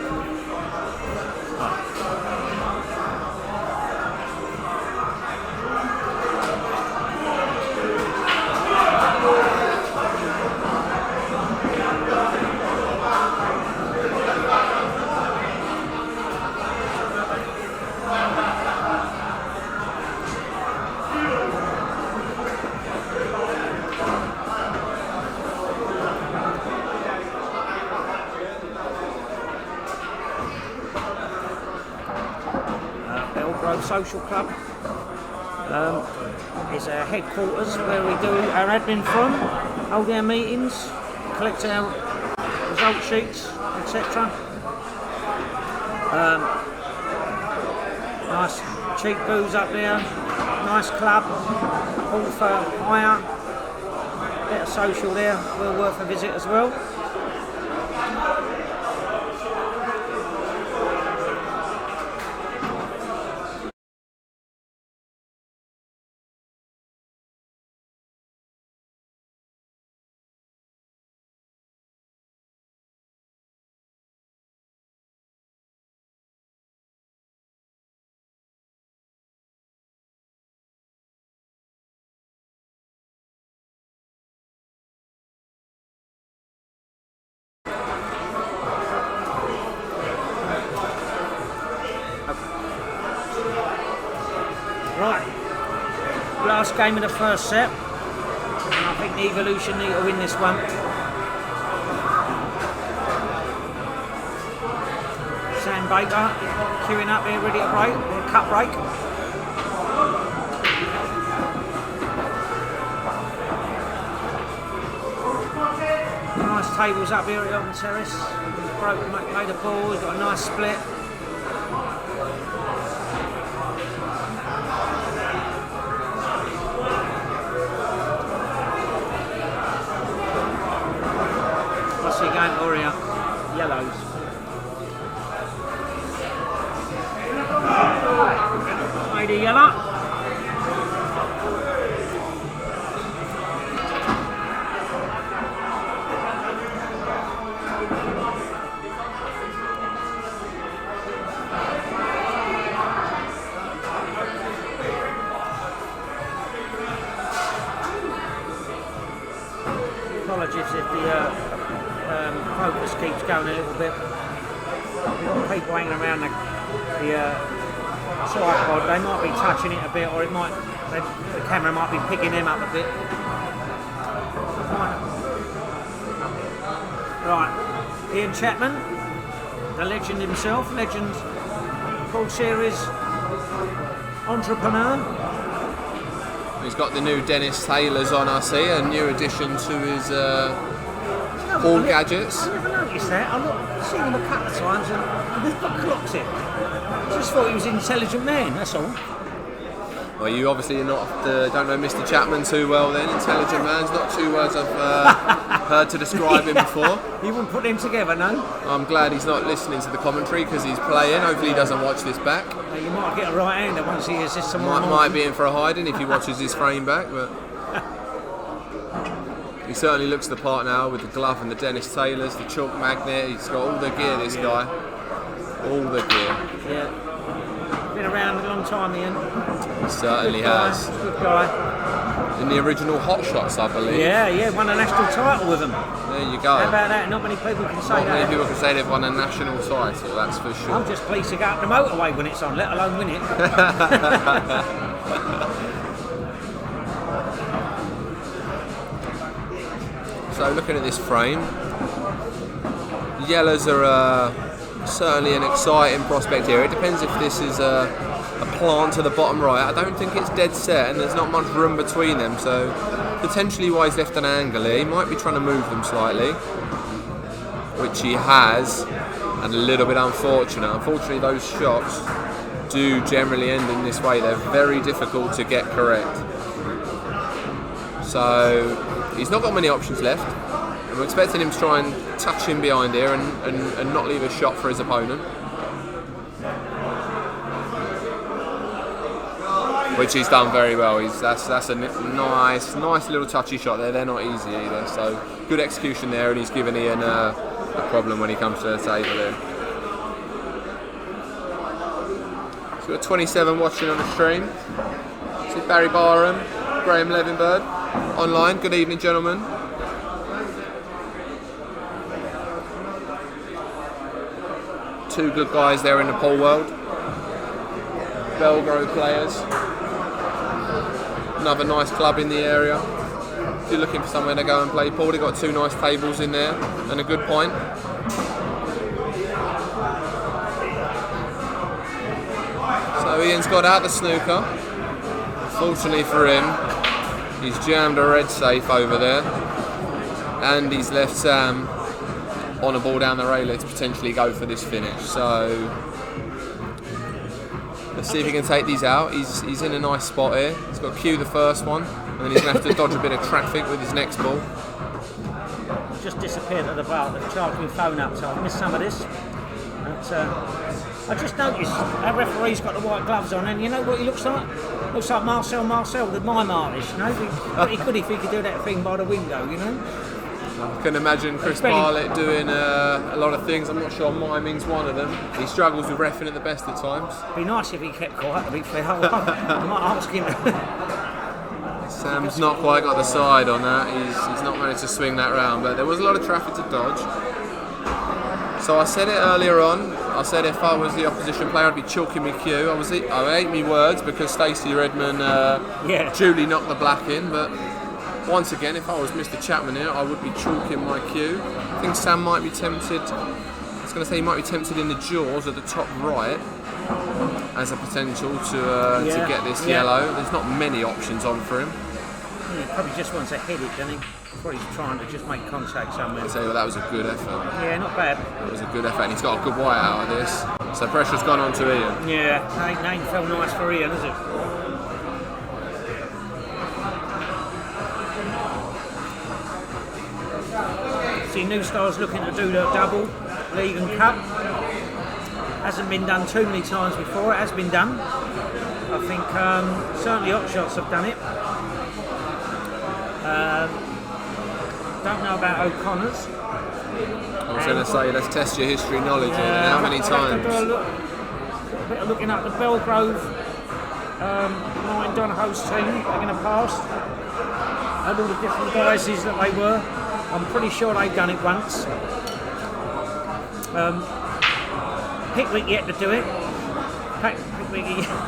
Social Club is our headquarters where we do our admin from, hold our meetings, collect our result sheets, etc. Nice cheap booze up there, nice club, all for hire, bit of social there, well worth a visit as well. Right, last game of the first set, and I think the Evolution need to win this one. Sam Baker queuing up here, ready to break, cut break. Nice tables up here at Eltham Terrace. He's broken, made a ball, he's got a nice split. Game Warrior yellows. Made a yellow. Apologies if the focus keeps going a little bit. We've got people hanging around the tripod. They might be touching it a bit, or the camera might be picking them up a bit. Right, Ian Chapman, the legend himself, Legend Full Series entrepreneur. He's got the new Dennis Taylors on, I see, a new addition to his all gadgets. I never noticed that. I've seen him a couple of times and I never clocked it. I just thought he was an intelligent man, that's all. Well, you obviously don't know Mr. Chapman too well then. Intelligent man's not two words I've heard to describe him before. You wouldn't put them together, no? I'm glad he's not listening to the commentary because he's playing. Hopefully he doesn't watch this back. You might get a right-hander once he hears this tomorrow morning. Might be in for a hiding if he watches his frame back, but he certainly looks the part now with the glove and the Dennis Taylors, the chalk magnet. He's got all the gear, this guy. All the gear. Yeah. Been around a long time, Ian. He certainly has. Good guy. in the original Hot Shots, I believe. Yeah, won a national title with them. There you go. How about that? Not many people can say Not that. many people can say they've won a national title, that's for sure. I'm just pleased to go up the motorway when it's on, let alone win it. So looking at this frame, yellows are certainly an exciting prospect here. It depends if this is a plant to the bottom right. I don't think it's dead set and there's not much room between them, so potentially why he's left an angle here. He might be trying to move them slightly, which he has, and a little bit unfortunate. Unfortunately, those shots do generally end in this way. They're very difficult to get correct. So he's not got many options left. And we're expecting him to try and touch him behind here and not leave a shot for his opponent. Which he's done very well. That's a nice little touchy shot there. They're not easy either. So good execution there, and he's given Ian a problem when he comes to the table here. So we've got 27 watching on the stream. This is Barry Barham, Graham Levinbird online. Good evening, gentlemen. Two good guys there in the pool world. Belgrove players. Another nice club in the area. If you're looking for somewhere to go and play pool, they've got two nice tables in there and a good point. So Ian's got out the snooker. Fortunately for him, he's jammed a red safe over there, and he's left Sam on a ball down the railer to potentially go for this finish. So let's see if he can take these out. He's in a nice spot here. He's got to cue the first one, and then he's going to have to dodge a bit of traffic with his next ball. Just disappeared at the bar. They've charged my phone up, so I've missed some of this. But, I just noticed our referee's got the white gloves on, and you know what he looks like? Looks like Marcel, the mime artist, you know? Pretty good if he could do that thing by the window, you know? I can imagine Chris Barlett doing a lot of things. I'm not sure miming's one of them. He struggles with reffing at the best at times. It'd be nice if he kept quiet, to be fair. I might ask him. Sam's not quite got the side on that. He's not managed to swing that round, but there was a lot of traffic to dodge. So I said it earlier on. I said if I was the opposition player, I'd be chalking my cue. I ate me words because Stacey Redmond duly knocked the black in, but once again, if I was Mr. Chapman here, I would be chalking my cue. I think Sam might be tempted. I was going to say he might be tempted in the jaws at the top right as a potential to get this yellow. There's not many options on for him. He probably just wants to hit it, doesn't he? Probably trying to just make contact somewhere. I'd say that was a good effort. Yeah, not bad. That was a good effort, and he's got a good white out of this. So pressure's gone on to Ian. Yeah, ain't felt nice for Ian, is it? See, New Star's looking to do the double, League and Cup. Hasn't been done too many times before. It has been done. I think certainly Hot Shots have done it. Don't know about O'Connor's. I was going to say, let's test your history knowledge here. How many times? A bit of looking up the Belgrove Ryan Donahoe's team. They're going to pass. And all the different guises that they were. I'm pretty sure they've done it once. Pickwick yet to do it.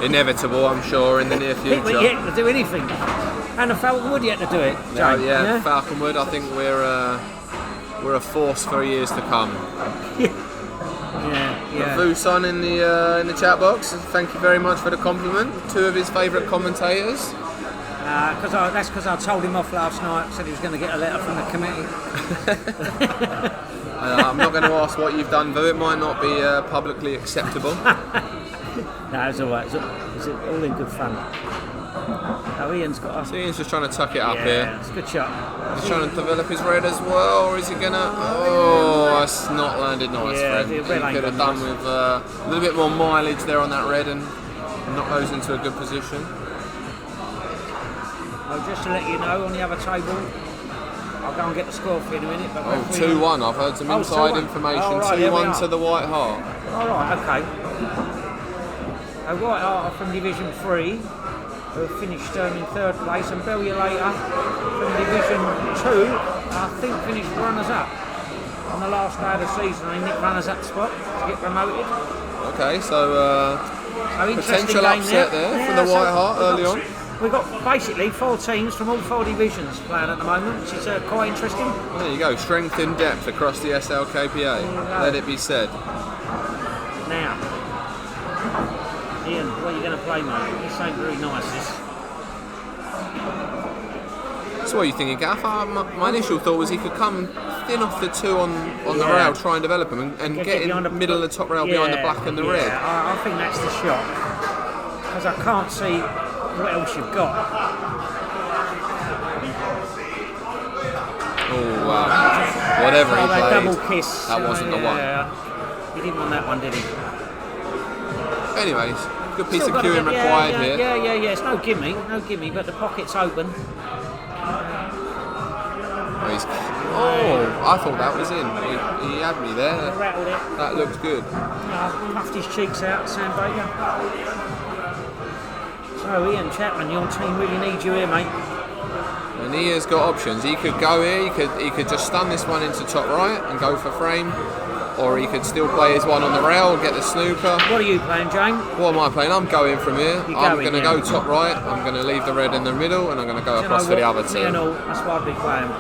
Inevitable, I'm sure, in the near future. Pickwick yet to do anything. And the Falconwood yet to do it. Yeah, Falconwood. I think we're a force for years to come. Yeah. Vuson in the chat box. Thank you very much for the compliment. Two of his favourite commentators. That's because I told him off last night. Said he was going to get a letter from the committee. I'm not going to ask what you've done, though. It might not be publicly acceptable. No, it's all right. It's all in good fun. Oh, Ian's got. So Ian's just trying to tuck it up here. It's a good shot. He's trying to develop his red as well, or is he gonna? Oh, it's not landed nice, friend. He could have done with a little bit more mileage there on that red and knock those into a good position. Just to let you know, on the other table, I'll go and get the score for you in a minute. But 2-1. I've heard some inside information. 2-1 to the White Hart. All right, okay. White Hart are from Division 3. who finished in third place, and Bellulator from Division 2, I think finished runners-up on the last day of the season. They nicked runners-up spot to get promoted. Okay, so potential game upset there from the White Hart early on. We've got basically 4 teams from all 4 divisions playing at the moment, which is quite interesting. There you go, strength in depth across the SLKPA. Let it be said. Now, Ian, what are you going to play, mate? This ain't very nice, this. So what are you thinking, Gaff? My initial thought was he could come thin off the 2 on the rail, try and develop him, and get in the middle of the top rail behind the black and the red. I think that's the shot, because I can't see what else you've got. Oh, wow. Whatever he played, double kiss. that wasn't the one. He didn't want that one, did he? Anyways, good piece Still of cueing required here. Yeah. It's no gimme, but the pocket's open. Oh, I thought that was in. He had me there. Rattled it. That looked good. Puffed his cheeks out, Sam Baker. So Ian Chapman, your team really needs you here, mate. And he has got options. He could go here. He could just stun this one into top right and go for frame, or he could still play his one on the rail and get the snooker. What are you playing, Jane? What am I playing? I'm going from here. I'm going to yeah. go top right. I'm going to leave the red in the middle, and I'm going to go across for the other team. That's what I'd be playing.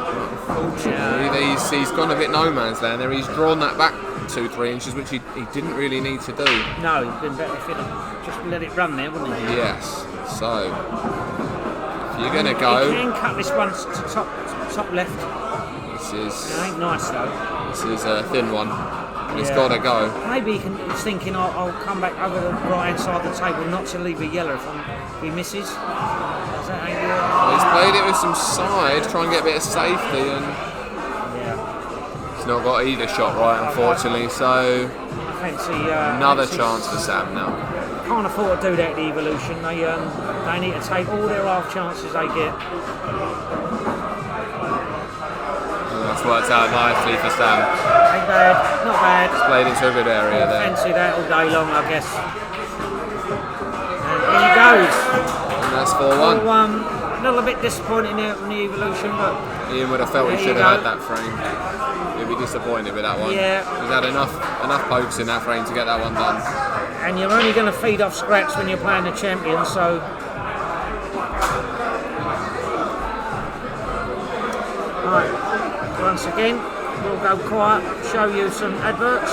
He's gone a bit no man's land there. He's drawn that back 2-3 inches, which he didn't really need to do. No, he'd been better if he'd have just let it run there, wouldn't he? Yes. So if you're going to go, he can cut this one to top left. This It ain't nice though. is a thin one. It's got to go. Maybe he's thinking I'll come back over the right hand side of the table, not to leave a yellow if he misses. Is that He's played it with some side, try and get a bit of safety, and he's not got either shot right, unfortunately. So I fancy another chance for Sam now. Can't afford to do that at the Evolution. They need to take all their half chances they get. That's worked out nicely for Sam. Ain't bad, not bad. He's played into a good area there. Fancy that all day long, I guess. And here he goes. And that's 4-1. 4-1. A little bit disappointing there from the Evolution, but Ian would have felt he should have had that frame. He'd be disappointed with that one. Yeah. He's had enough pokes in that frame to get that one done. and you're only going to feed off scraps when you're playing the champion, so right, once again we'll go quiet, show you some adverts.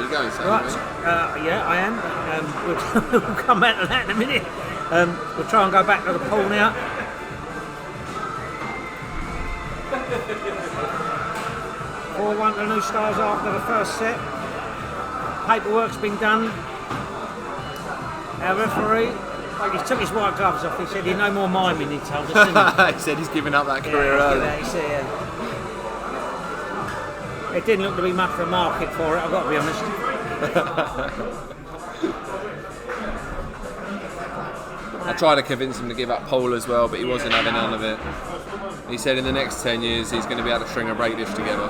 you going, Sam? Right, yeah, I am. We'll come back to that in a minute. We'll try and go back to the pool now. (4-1) to the New Stars after the first set. Paperwork's been done. Our referee, he took his white gloves off. He said he's no more miming, he told us, didn't he? He said he's giving up that career early. He said, it didn't look to be much of a market for it, I've got to be honest. I tried to convince him to give up pole as well, but he wasn't having none of it. He said in the next 10 years he's going to be able to string a break dish together.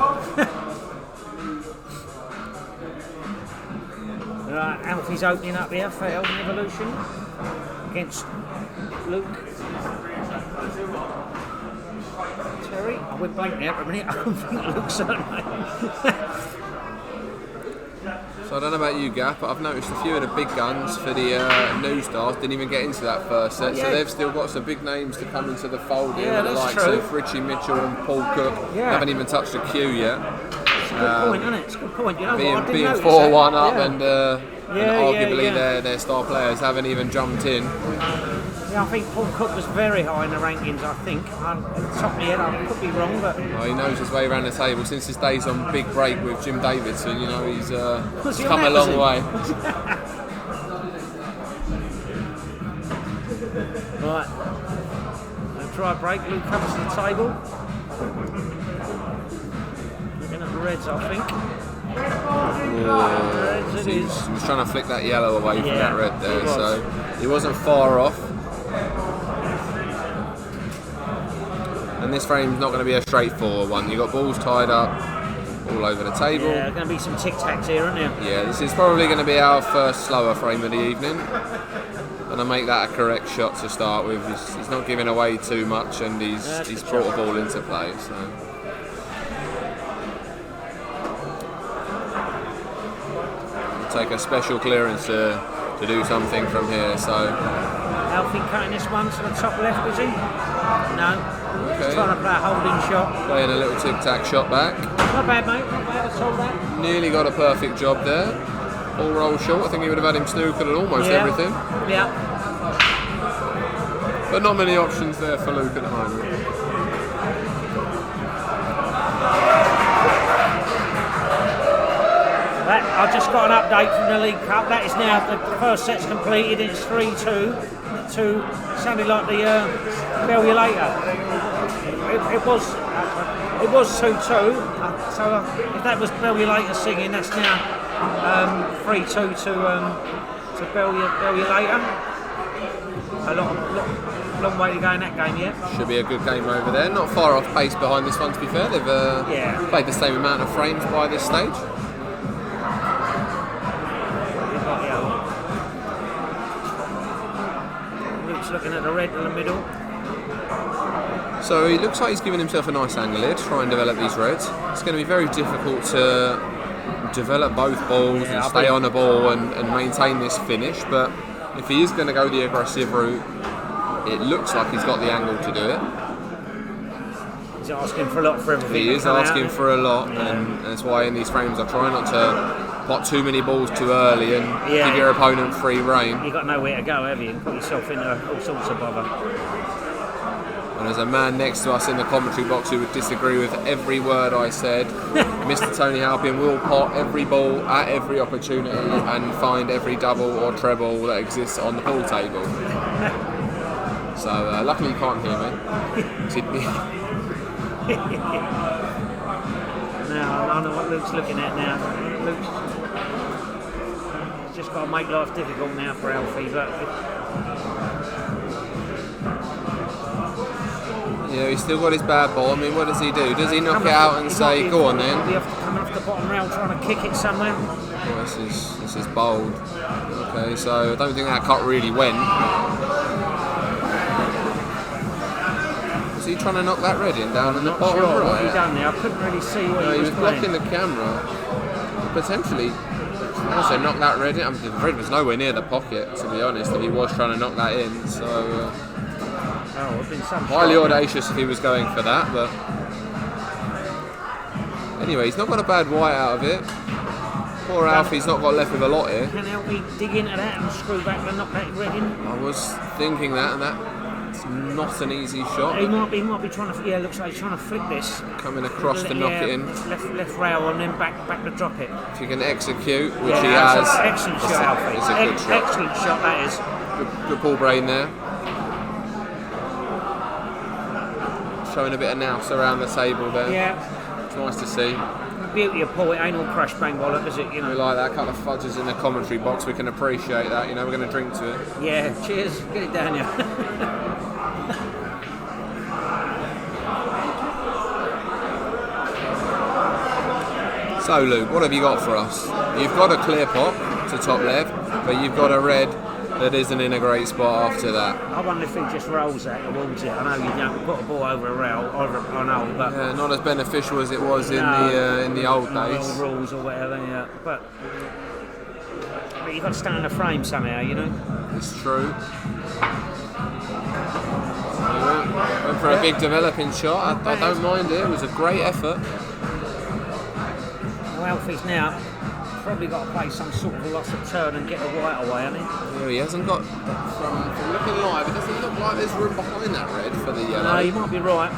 Right, Alfie's opening up here for Eltham Evolution against Luke. Terry, I went blank there for a minute. I couldn't think of Luke's surname. So I don't know about you, Gaff, but I've noticed a few of the big guns for the New Stars didn't even get into that first set, so they've still got some big names to come into the fold here, with the likes of Richie Mitchell and Paul Cook. Haven't even touched the queue yet. It's a good point, isn't it? It's a good point. You know being 4-1 up and arguably their star players haven't even jumped in. Yeah, I think Paul Cook was very high in the rankings, I think. At the top of my head, I could be wrong, but... Well, he knows his way around the table. Since his days on Big Break with Jim Davidson, you know, he's come a long way. Right. Try break, Luke comes to the table. Looking at the Reds, I think. Reds, he was trying to flick that yellow away from that red there, so he wasn't far off. And this frame's not going to be a straightforward one. You've got balls tied up all over the table. Yeah, there's going to be some tic-tacs here, isn't there? Yeah, this is probably going to be our first slower frame of the evening. And I make that a correct shot to start with. He's not giving away too much, and he's brought the ball into play. So. Take a special clearance to do something from here. So Alfie cutting this one to the top left, is he? No. Okay. He's trying to play a holding shot. Playing a little tic-tac shot back. Not bad, mate. Not bad at all, that. Nearly got a perfect job there. All roll short. I think he would have had him snookered at almost everything. Yeah. But not many options there for Luke at the moment. I've just got an update from the League Cup. That is now the first set's completed. It's 3-2 to sounded like the Bellulator. It was 2-2. So if that was Bellulator singing, that's now 3-2 to Bellulator. A long way to go in that game yet. Should be a good game over there. Not far off pace behind this one, to be fair. They've played the same amount of frames by this stage. Luke's looking at the red in the middle. So he looks like he's giving himself a nice angle here to try and develop these reds. It's going to be very difficult to develop both balls and stay on the ball and maintain this finish, but if he is going to go the aggressive route, it looks like he's got the angle to do it. He's asking for a lot for everything. He is asking for a lot, and that's why in these frames I try not to pot too many balls too early and give your opponent free rein. You've got nowhere to go, have you? And put yourself into all sorts of bother. And there's a man next to us in the commentary box who would disagree with every word I said. Mr. Tony Halpin will pot every ball at every opportunity and find every double or treble that exists on the pool table. So luckily you can't hear me. Now I know what Luke's looking at now. Luke's just got to make life difficult now for Alfie, but. Yeah, he's still got his bad ball. I mean, what does he do? Does he knock it out and say, go on then? He'll be coming off the bottom rail trying to kick it somewhere. Well, this is bold. Okay, so I don't think that cut really went. Was he trying to knock that red in down in the bottom right? What he done there? I couldn't really see what he was blocking the camera. Potentially, also knock that red in. I mean, the red was nowhere near the pocket, to be honest, if he was trying to knock that in. So. Highly audacious if he was going for that, but anyway, he's not got a bad white out of it. Poor Alfie's not got left with a lot here. Can Alfie dig into that and screw back and knock that red in? I was thinking that, and that's not an easy shot. He might be trying to. Yeah, looks like he's trying to flick this. Coming across to knock it in. Left rail and then back to drop it. If you can execute, which he has. Excellent shot, Alfie. It's a good shot. Excellent shot, that is. Good ball brain there. Showing a bit of nous around the table there. Yeah. It's nice to see. The beauty of Paul, it ain't all crash bang bollock, is it? You know. We like that. A couple of fudges in the commentary box. We can appreciate that. You know, we're going to drink to it. Yeah. Cheers. Get it down, yeah. So Luke, what have you got for us? You've got a clear pot to top left, but you've got a red that isn't in a great spot after that. I wonder if he just rolls that towards it. I know you don't put a ball over a rail, over an hole, but yeah, not as beneficial as it was in the old days. Rules or whatever, yeah. But you've got to stay in the frame somehow, you know. It's true. Went for a big developing shot. I don't mind it. It was a great effort. Well, Alfie's now probably got to play some sort of loss of turn and get the white away, hasn't he? Yeah, he hasn't got. From looking live, it doesn't look like there's room behind that red for the yellow. No, you might be right.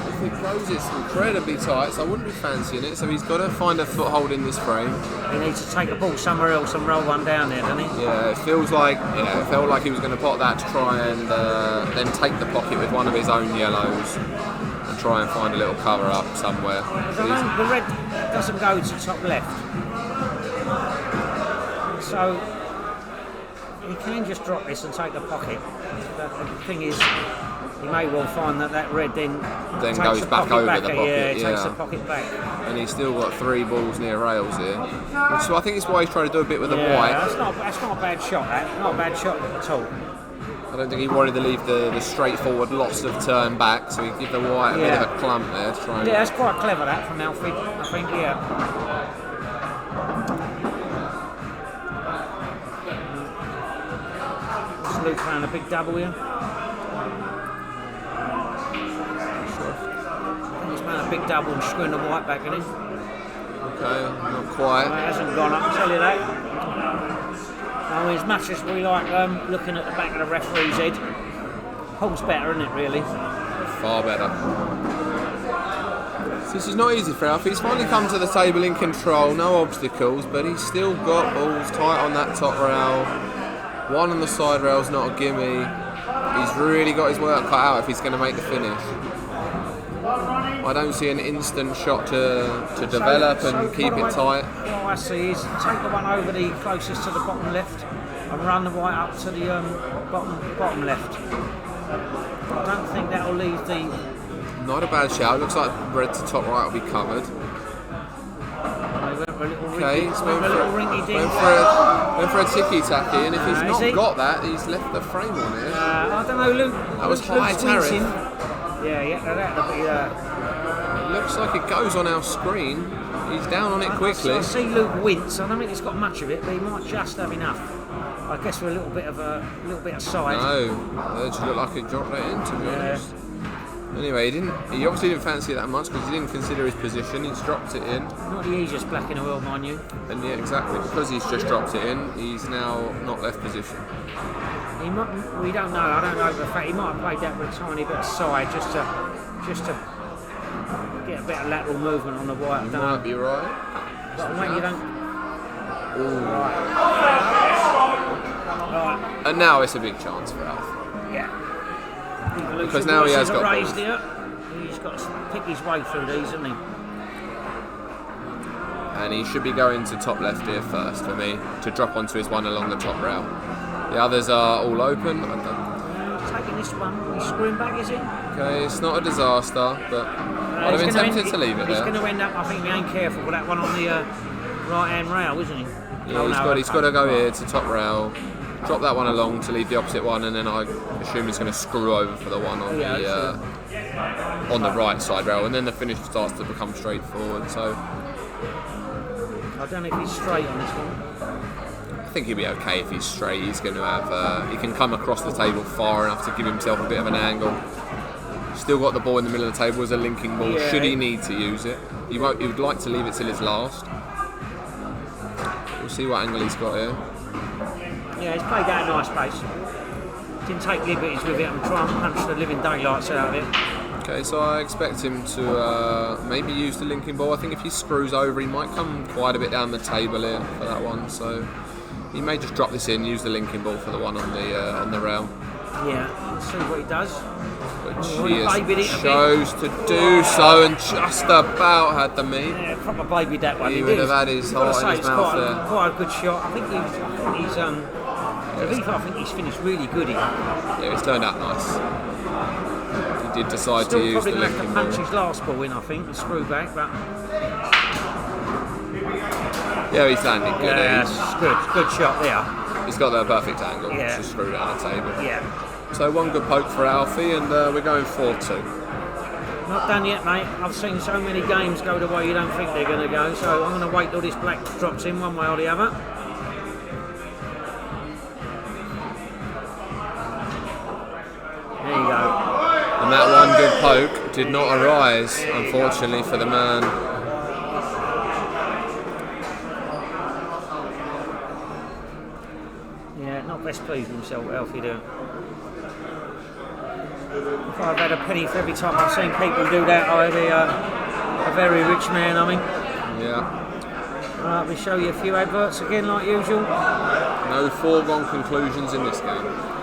If he throws it incredibly tight, so I wouldn't be fancying it. So he's got to find a foothold in this frame. He needs to take the ball somewhere else and roll one down there, doesn't he? Yeah, it felt like he was going to pot that to try and then take the pocket with one of his own yellows and try and find a little cover up somewhere. The red doesn't go to top left, so he can just drop this and take the pocket. But the thing is, he may well find that red then goes back over the pocket. Yeah, takes the pocket back. And he's still got 3 balls near rails here. So I think it's why he's trying to do a bit with the white. That's not a bad shot, that. Not a bad shot at all. I don't think he wanted to leave the straightforward loss of turn back, so he give the white a bit of a clump there to try and... Yeah, that's quite clever, that, from Alfie, I think, yeah. Luke playing a big double here. He's playing a big double and screwing the white back in him. Okay, not quite. It hasn't gone up, I'll tell you that. Now, as much as we like looking at the back of the referee's head, Paul's better, isn't it, really? Far better. So this is not easy for Alfie. He's finally come to the table in control, no obstacles, but he's still got balls tight on that top rail. One on the side rail's not a gimme. He's really got his work cut out if he's going to make the finish. I don't see an instant shot to develop and keep it tight. What I see is take the one over the closest to the bottom left and run the white up to the bottom left. I don't think that'll leave the... Not a bad shout. Looks like red to top right will be covered. Okay, he's went for a ticky-tacky, and if he's not got that, he's left the frame on it. I don't know, Luke. That was high tariff. Yeah, that'll be... It looks like it goes on our screen. He's down on it quickly. I see Luke wince. I don't think he's got much of it, but he might just have enough. I guess for a little bit of side. No, it just looked like he dropped that in, to be honest. Anyway, he obviously didn't fancy it that much because he didn't consider his position. He's dropped it in. Not the easiest black in the world, mind you. And yeah, exactly. Because he's just dropped it in, he's now not left position. We don't know. I don't know the fact he might have played that with a tiny bit of side just to get a bit of lateral movement on the white. You might be right. But when you don't. Right. And now it's a big chance for Alf. Yeah. Because now he has got raised here. He's got to pick his way through these, hasn't he? And he should be going to top left here first for me to drop onto his one along the top rail. The others are all open. Taking this one, he's screwing back, is he? Okay, it's not a disaster, but I'd have been tempted to leave it there. He's going to end up, I think, he ain't careful with that one on the right-hand rail, isn't he? Yeah, he's got to go here to top rail, drop that one along to leave the opposite one, and then I assume he's going to screw over for the one on the right side rail, and then the finish starts to become straightforward. So I don't know if he's straight on this one. I think he'll be okay if he's straight. He's going to have he can come across the table far enough to give himself a bit of an angle. Still got the ball in the middle of the table as a linking ball. Should he need to use it, he would like to leave it till his last. We'll see what angle he's got here. Yeah, he's played that at a nice pace. Didn't take liberties with it and try and punch the living daylights out of it. Okay, so I expect him to maybe use the linking ball. I think if he screws over, he might come quite a bit down the table here for that one. So he may just drop this in, use the linking ball for the one on the rail. Yeah, let's see what he does. Which he chose to do so, and just about had the meat. Yeah, proper babied that one. He would have had his heart in his mouth there. Quite a good shot. I think he's finished really good here. Yeah, it's turned out nice. He did decide to use the linking ball. Still probably going to have to punch his last ball in, I think, and screw back, but... Yeah, he's landed good. Yeah, it's good shot there. He's got the perfect angle to screw down the table. Yeah. So one good poke for Alfie, and we're going 4-2. Not done yet, mate. I've seen so many games go the way you don't think they're going to go, so I'm going to wait till this black drops in one way or the other. There you go. And that one good poke did not arise, unfortunately, for the man. Yeah, not best pleased with himself, Alfie doing. If I've had a penny for every time I've seen people do that, I'd be a very rich man, I mean. Yeah. Right, we show you a few adverts again, like usual. No foregone conclusions in this game.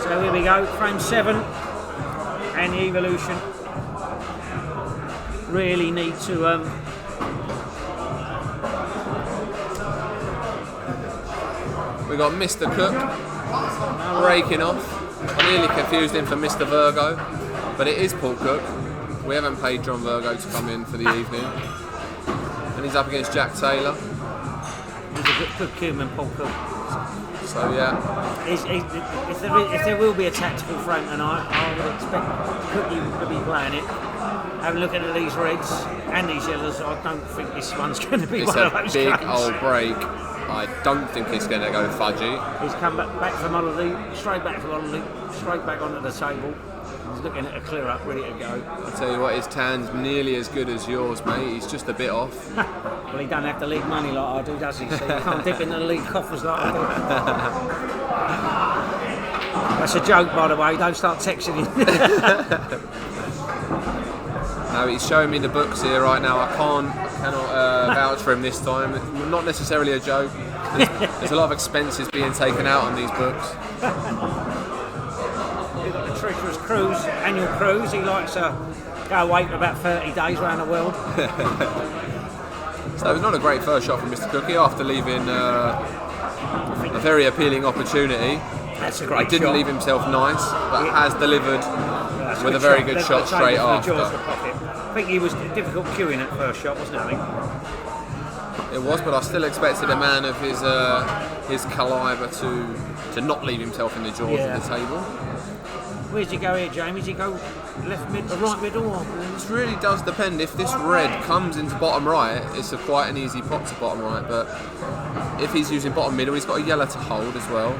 So here we go, frame 7 and the evolution really need to We got Mr. Cook breaking off. I nearly confused him for Mr. Virgo, but it is Paul Cook. We haven't paid John Virgo to come in for the evening. And he's up against Jack Taylor. He's a good human, Paul Cook. So yeah. If there will be a tactical frame tonight, I would expect Cookie to be playing it. Having a look at these reds and these yellows, I don't think this one's going to be one of those It's a big games. old break. I don't think it's going to go fudgy. He's come back from holiday, straight back from holiday, straight back onto the table. He's looking at a clear up, ready to go. I'll tell you what, his tan's nearly as good as yours, mate. He's just a bit off. Well, he don't have to leave money like I do, does he? So he can't dip into the league coffers like I do. That's a joke, by the way. Don't start texting him. No, he's showing me the books here right now. I cannot vouch for him this time. It's not necessarily a joke. There's a lot of expenses being taken out on these books. We've got the Treacherous Cruise, annual cruise. He likes to go away for about 30 days around the world. So it was not a great first shot from Mr. Cookie after leaving a very appealing opportunity. That's a great shot. He didn't leave himself nice, but has delivered with a very good shot straight after. I think he was difficult queuing at first shot, wasn't it? I think. It was, but I still expected a man of his calibre to not leave himself in the jaws of the table. Where's he go here, James? Does he go left mid or right middle? Or? This really does depend. If this red comes into bottom right, it's quite an easy pot to bottom right, but if he's using bottom middle, he's got a yellow to hold as well.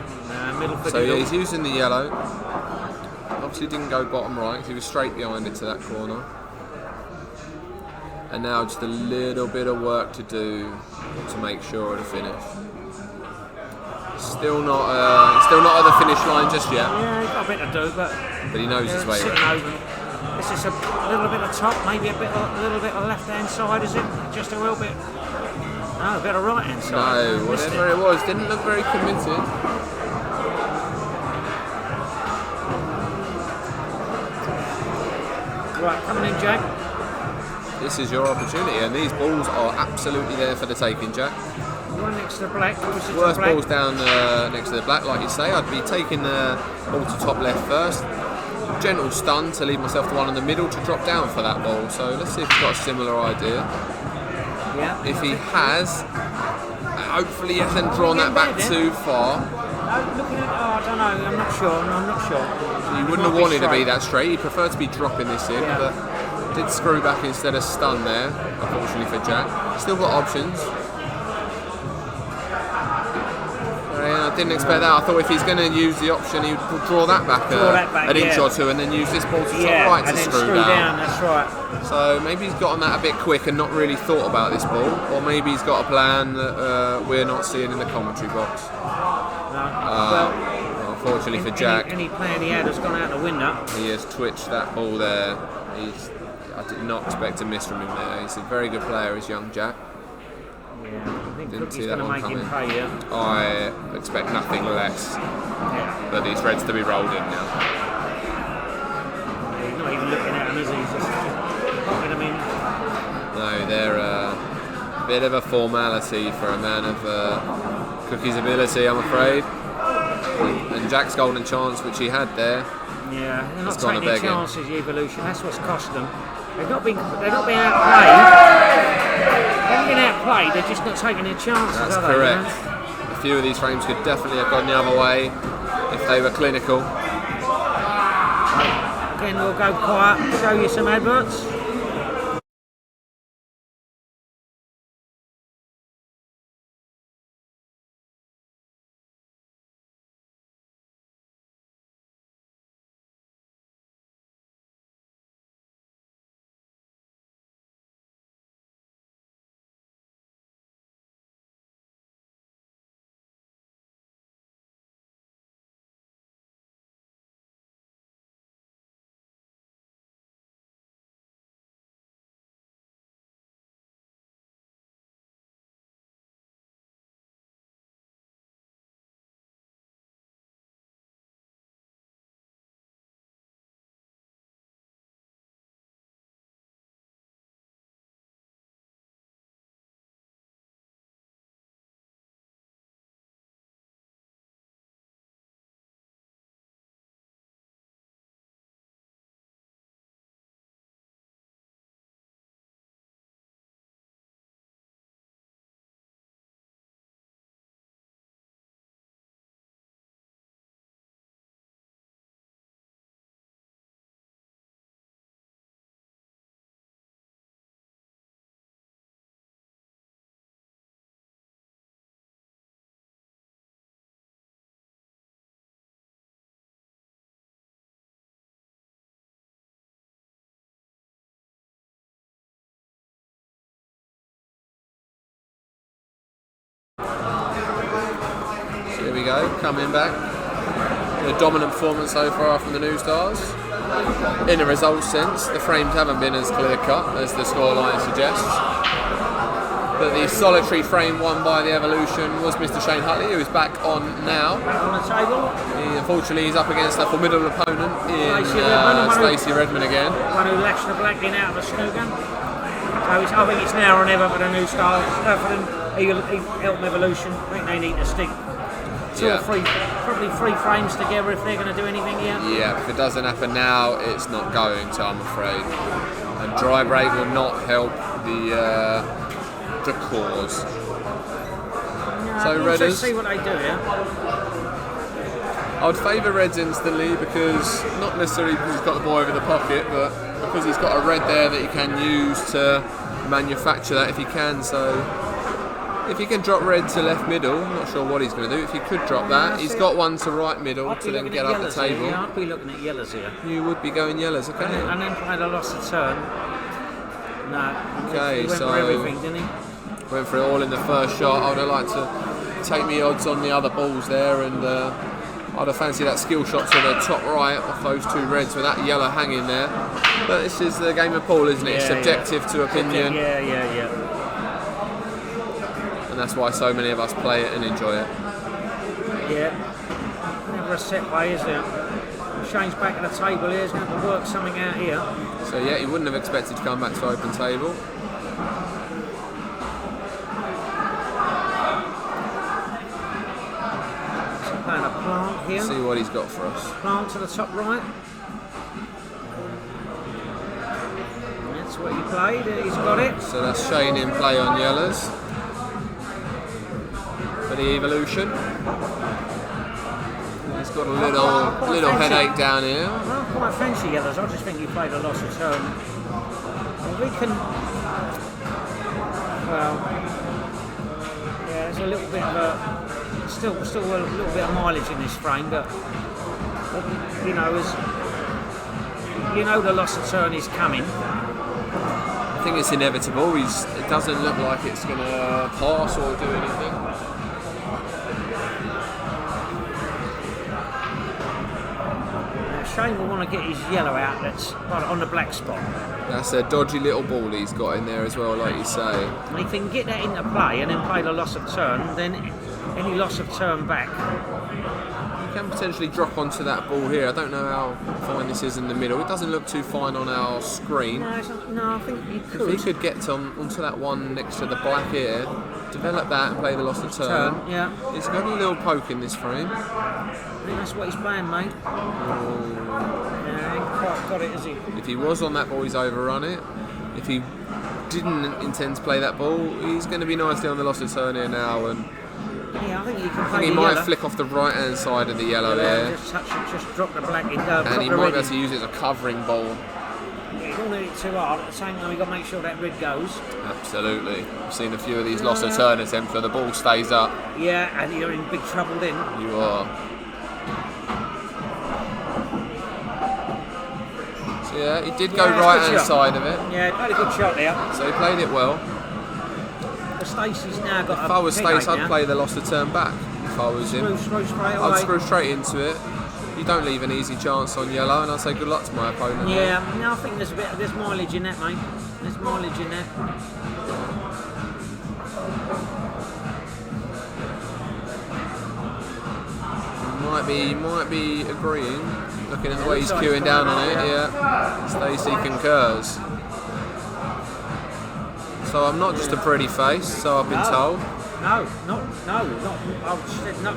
Middle for so yeah, he's using the yellow. Obviously didn't go bottom right because he was straight behind it to that corner. And now just a little bit of work to do to make sure of the finish. Still not at the finish line just yet. Yeah, he's got a bit to do, but he knows his way around. This is a little bit of top, maybe a little bit of left-hand side, is it? Just a little bit. No, a bit of right-hand side. No, whatever it was, didn't look very committed. Right, coming in, Jack. This is your opportunity, and these balls are absolutely there for the taking, Jack. One next to the black. Worst balls down next to the black, like you say. I'd be taking the ball to top left first. Gentle stun to leave myself the one in the middle to drop down for that ball. So let's see if he's got a similar idea. Yeah. If he has, hopefully he hasn't drawn that back too far. Looking at, I don't know. I'm not sure. He wouldn't have wanted to be that straight. He'd prefer to be dropping this in, but did screw back instead of stun there. Unfortunately for Jack. Still got options. I didn't expect that. I thought if he's going to use the option, he would draw that back, an inch or two, and then use this ball to top right to screw down. That's right. So maybe he's gotten that a bit quick and not really thought about this ball, or maybe he's got a plan that we're not seeing in the commentary box. Well, unfortunately for Jack, any plan he had has gone out the window. He has twitched that ball there. I did not expect a miss from him there. He's a very good player, is young Jack. Yeah, I think Didn't see that that one coming. Him pay, I expect nothing less than these reds to be rolled in now. He's not even looking at them, is he? He's just popping them in. No, they're a bit of a formality for a man of Cookie's ability, I'm afraid. And Jack's golden chance, which he had there. Yeah, they're not taking their chances, the evolution. That's what's cost them. They've not been outplayed. They haven't been outplayed, they're just not taking their chances. That's correct. A few of these frames could definitely have gone the other way if they were clinical. Again, we'll go quiet, show you some adverts. Here we go, coming back. A dominant performance so far from the New Stars. In a result sense, the frames haven't been as clear cut as the scoreline suggests. But the solitary frame won by the Evolution was Mr. Shane Hutley, who is back on now. Back on the table. Unfortunately, he's up against a formidable opponent in Stacey Redmond again. One who lashed the black in out of the snooker. So I think it's now or never for the New Stars, for the Eltham Evolution. I think they need to stick probably three frames together if they're going to do anything here. Yeah, if it doesn't happen now, it's not going to, I'm afraid. And dry break will not help the the cause. No, So we'll Redders. just see what they do here. I would favour Reds instantly because, not necessarily because he's got the ball over the pocket, but because he's got a red there that he can use to manufacture that if he can. So if he can drop red to left middle, I'm not sure what he's going to do. If he could drop that, he's got one to right middle to then get up the table. Yeah, I'd be looking at yellows here. You would be going yellows, okay. And then play the loss of turn. No. Okay, he went so for everything, didn't he? went for it all in the first shot. I would have liked to take me odds on the other balls there, and I'd have fancied that skill shot to the top right off those two reds with that yellow hanging there. But this is the game of pool, isn't it? It's subjective to opinion. Yeah. And that's why so many of us play it and enjoy it. Yeah. Never a set way, is there? Shane's back at the table here. He's going to have to work something out here. So yeah, he wouldn't have expected to come back to open table. So playing a plant here. See what he's got for us. Plant to the top right. That's what he played. He's got it. So that's Shane in play on yellows for the evolution. He's got a little headache down here. I don't quite fancy yellows. I just think he played a loss of turn. Well, we can. Well, yeah, there's a little bit of a still a little bit of mileage in this frame, but you know, as you know, the loss of turn is coming. I think it's inevitable. It doesn't look like it's going to pass or do anything. Shane will want to get his yellow outlets on the black spot. That's a dodgy little ball he's got in there as well, like you say. And if he can get that into play and then play the loss of turn, then any loss of turn back. You can potentially drop onto that ball here. I don't know how fine this is in the middle. It doesn't look too fine on our screen. No, I think he could. If he could get onto that one next to the black here, develop that and play the loss of turn. Yeah. He's got a little poke in this frame. I think that's what he's playing, mate. Yeah, he ain't quite got it, has he? If he was on that ball, he's overrun it. If he didn't intend to play that ball, he's going to be nicely on the loss of turn here now. And yeah, I think he can I play think he the might yellow. flick off the right hand side of the yellow there. Just touch it, just drop the black in. And he might be able to use it as a covering ball. Yeah, you don't need it too hard. At the same time, you've got to make sure that red goes. Absolutely. I've seen a few of these loss of turn attempts where the ball stays up. Yeah, and you're in big trouble then. You are. So yeah, he did go right hand side of it. Yeah, played a good shot there. So he played it well. But Stacey's now got If I was headache Stace, I'd now. play the loss of turn back. If I was him, Screw straight I'd away. screw straight into it. You don't leave an easy chance on yellow, and I'd say good luck to my opponent. Yeah, no, I think there's mileage in that, mate. There's mileage in that. Might be agreeing. Looking at the way he's queuing down on it, yeah. Stacey concurs. So I'm not just a pretty face, so I've been told. No,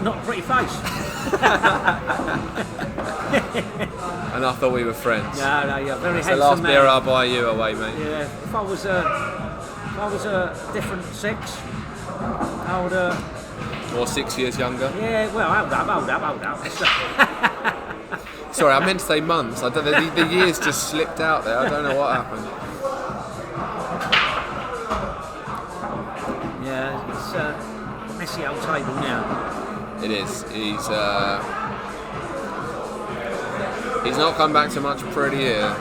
not a pretty face. And I thought we were friends. No, you're a very It's the handsome last man. beer I'll buy you away, mate. Yeah, if I was a different sex, I would. Or 6 years younger. Yeah, well, hold up. Sorry, I meant to say months. I don't, the years just slipped out there. I don't know what happened. Yeah, it's a messy old table now. It is. He's not come back to much pretty here.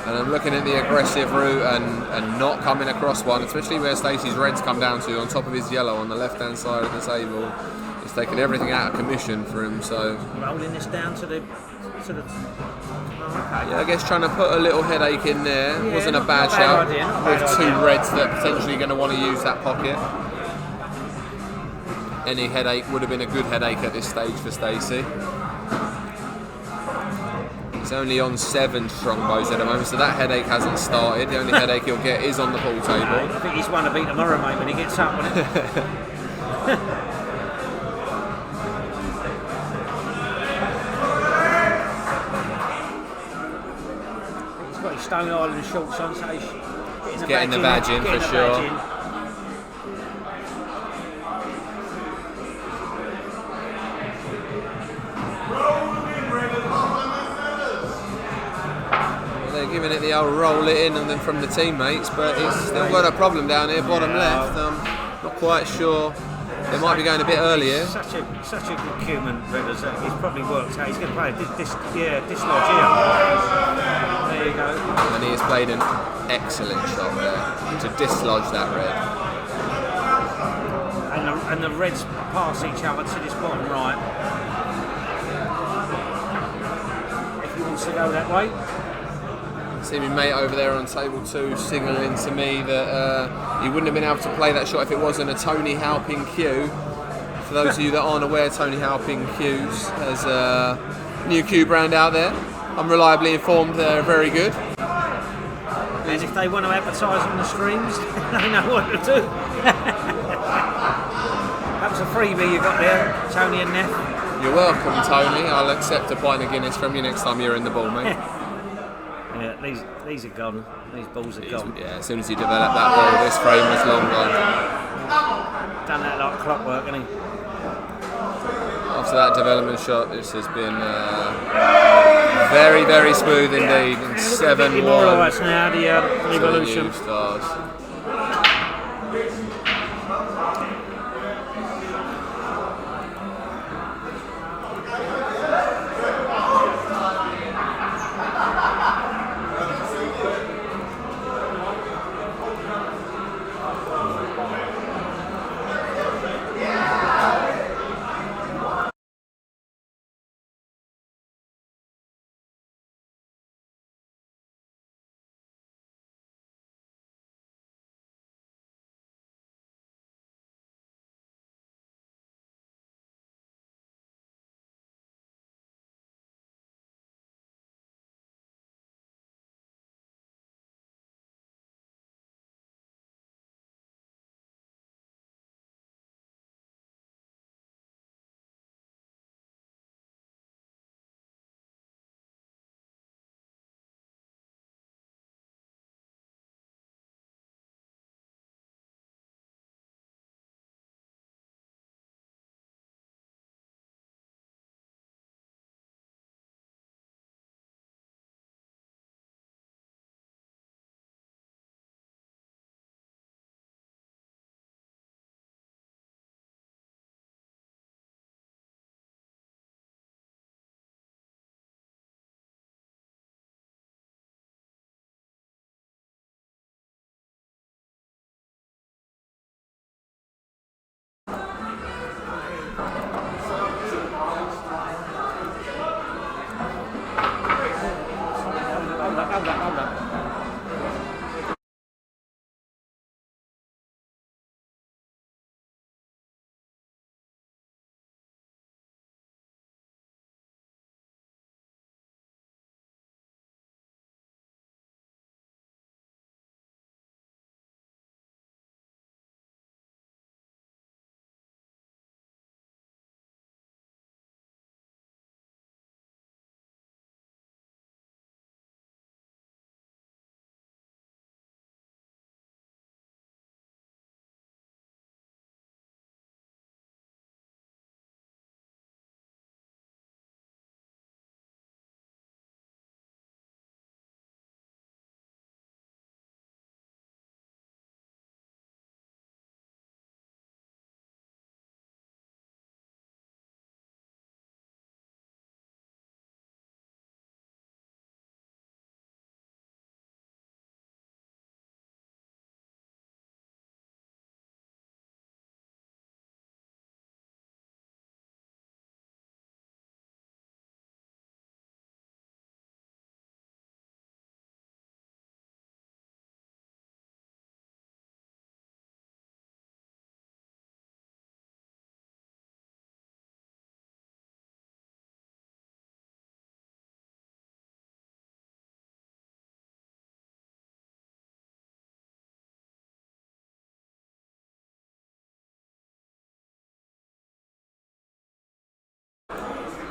And I'm looking at the aggressive route and not coming across one, especially where Stacey's reds come down to on top of his yellow on the left-hand side of the table. It's taken everything out of commission for him. So Rolling this down to the. Oh, okay. yeah, I guess trying to put a little headache in there Yeah, wasn't a not bad a bad shout. idea, not a bad With two idea. reds that are potentially going to want to use that pocket. Any headache would have been a good headache at this stage for Stacey. He's only on 7 strong bows at the moment, so that headache hasn't started. The only headache he'll get is on the pool table. I think he's one to beat tomorrow, mate, when he gets up on it. He's got his Stone Island shorts on, so he's getting the badge in for sure. They're giving it the old roll it in and then from the teammates, but it's still got a problem down here, bottom left. Not quite sure. They might be going a bit earlier. Such a good human, Rivers. He's probably worked out. He's going to play dislodge here. There you go. And he has played an excellent shot there to dislodge that red. And the reds pass each other to this bottom right. If he wants to go that way. See my mate over there on table 2 signalling to me that he wouldn't have been able to play that shot if it wasn't a Tony Halpin cue. For those of you that aren't aware, Tony Halpin cues has a new cue brand out there. I'm reliably informed they're very good. And if they want to advertise on the streams, they know what to do. That was a freebie you got there, Tony and Neff. You're welcome, Tony. I'll accept a pint of Guinness from you next time you're in the ball, mate. Yeah, these are gone. These balls are gone. Yeah, as soon as you develop that ball, this frame was long gone. Done that like clockwork, hasn't he? After that development shot, this has been very, very smooth indeed. In 7-1. Demoralised now, the evolution. Stars.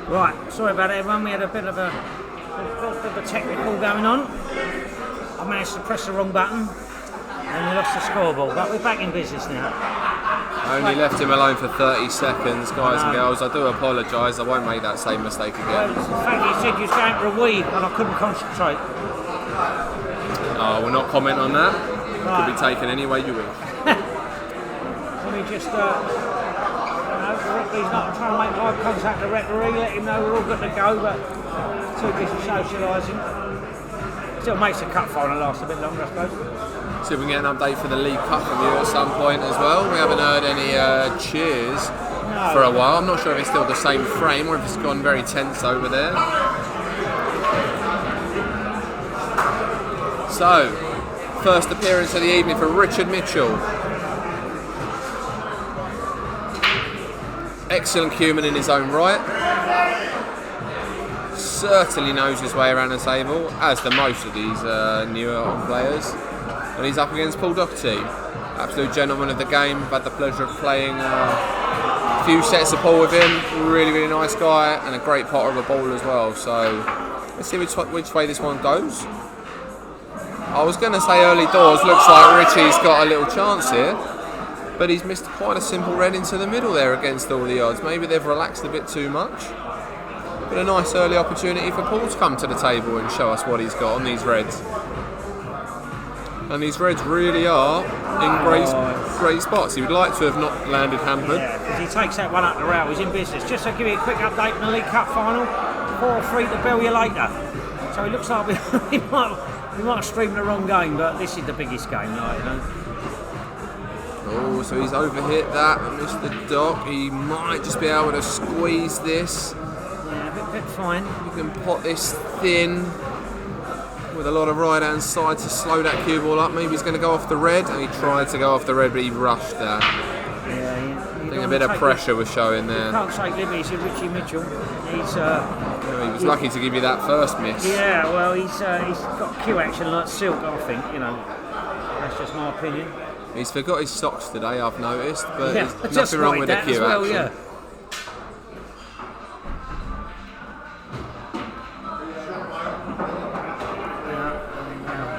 Right, sorry about it everyone, we had a bit of a technical going on. I managed to press the wrong button. And they lost the scoreboard, but we're back in business now. I only left him alone for 30 seconds, guys and girls. I do apologise. I won't make that same mistake Well, again. the fact you said you was going for a wee and I couldn't concentrate. Oh, we'll not comment on that. Right. Could be taken any way you wish. Let me just, the referee's not trying to make eye contact with the referee, let him know we're all good to go, but too busy socialising. Still makes the cup final last a bit longer, I suppose. See if we can get an update for the League Cup from you at some point as well. We haven't heard any cheers for a while. I'm not sure if it's still the same frame or if it's gone very tense over there. So, first appearance of the evening for Richard Mitchell. Excellent cueman in his own right. Certainly knows his way around the table, as do most of these newer players. And he's up against Paul Doherty, absolute gentleman of the game. I've had the pleasure of playing a few sets of pool with him. Really, really nice guy and a great potter of a ball as well. So let's see which way this one goes. I was going to say early doors, looks like Richie's got a little chance here, but he's missed quite a simple red into the middle there against all the odds. Maybe they've relaxed a bit too much. But a nice early opportunity for Paul to come to the table and show us what he's got on these reds. And these reds really are in great spots. He would like to have not landed hampered. Yeah, because he takes that one up the rail, he's in business. Just to give you a quick update on the League Cup final, 4-3 to Bell You Later. So it looks like we might have streamed the wrong game, but this is the biggest game, right, you know. Oh, so he's overhit that, Mr. Doc. He might just be able to squeeze this. Yeah, a bit fine. You can pot this thin with a lot of right hand side to slow that cue ball up. Maybe he's going to go off the red, and he tried to go off the red, but he rushed that. Yeah, I think a bit of pressure was showing there. You can't take liberties with Richie Mitchell. He's he was lucky to give you that first miss. yeah, well, he's got cue action like silk, I think. You know, that's just my opinion. He's forgot his socks today, I've noticed, but Yeah, there's just nothing wrong with the that cue as well, action. yeah.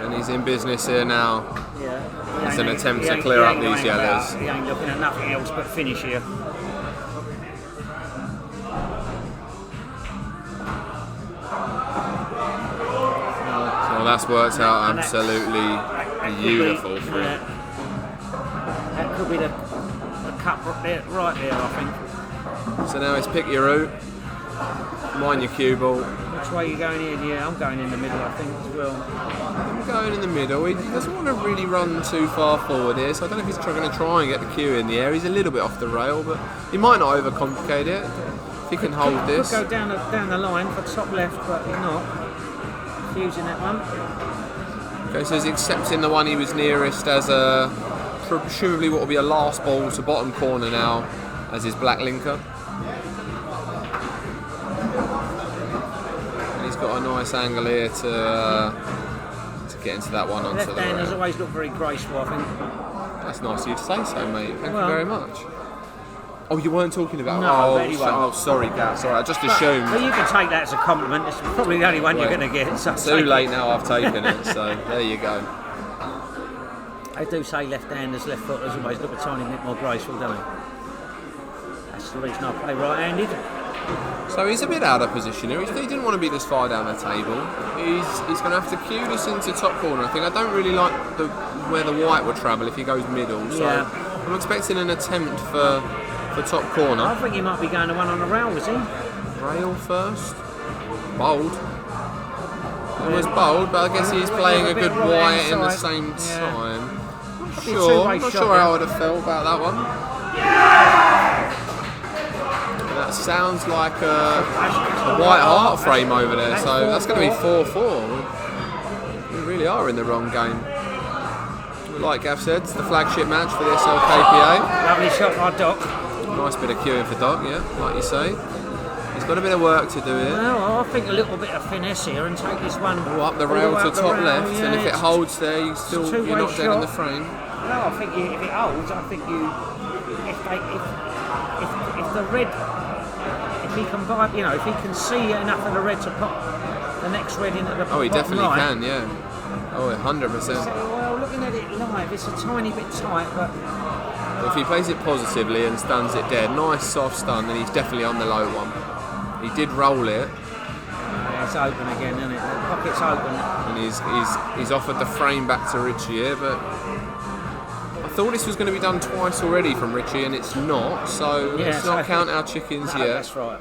And he's in business here now. Yeah. It's an attempt to clear up these yellows. He ain't looking at nothing else but finish here. So that's worked out absolutely beautiful for him. Yeah. That could be the cup right there, I think. So now it's pick your route, mind your cue ball. Which way are you going in? Yeah, I'm going in the middle, I think, as well. I'm going in the middle. He doesn't want to really run too far forward here, so I don't know if he's going to try and get the cue in the air. He's a little bit off the rail, but he might not overcomplicate it. If he can hold this. Could go down the line for top left, but he's not. Using that one. Okay, so he's accepting the one he was nearest as a presumably what will be a last ball to bottom corner now as his black linker. And he's got a nice angle here to get into that one onto the Left-handers rail. always look very graceful, I think. That's nice of you to say so, mate. Thank you Well, very much. Oh, you weren't talking about... No, oh, but he won't. oh, sorry, Gav. Sorry, I just assumed. Well, you can take that as a compliment. It's probably the only one you're Wait. going to get. So Too late now, I've taken it, so there you go. They do say left-handers, left-footers always look a tiny bit more graceful, don't they? That's the reason I play right-handed. So he's a bit out of position here. He didn't want to be this far down the table. He's going to have to cue this into top corner. I think I don't really like where the white would travel if he goes middle. So Yeah. I'm expecting an attempt for top corner. I think he might be going to one on the rail, was he? Rail first. Bold. It was bold, but I guess he's playing a good white in the same time. Not be a sure. two-way Not shot sure then. how I would have felt about that one. That sounds like a white heart frame over there, so that's going to be 4-4. We really are in the wrong game. Like Gav said, it's the flagship match for the SLKPA. Lovely shot by Doc. Nice bit of queuing for Doc, yeah, like you say. He's got a bit of work to do here. Well, I think a little bit of finesse here and take this one Go up the rail to up the top rail, left, yeah, and if it it's holds there, you're two-way not dead in the shot. frame. No, I think if it holds, I think you, if the red, if he can buy, you know, if he can see enough of the red to pop the next red into the Oh, he bottom definitely right. can, yeah. Oh, 100%. So, well, look looking at it live, it's a tiny bit tight, but If he plays it positively and stuns it dead, nice soft stun, then he's definitely on the low one. He did roll it. It's open again, isn't it? The pocket's open. And he's offered the frame back to Richie here, but I thought this was going to be done twice already from Richie, and it's not. So let's not count our chickens no, yet. That's right.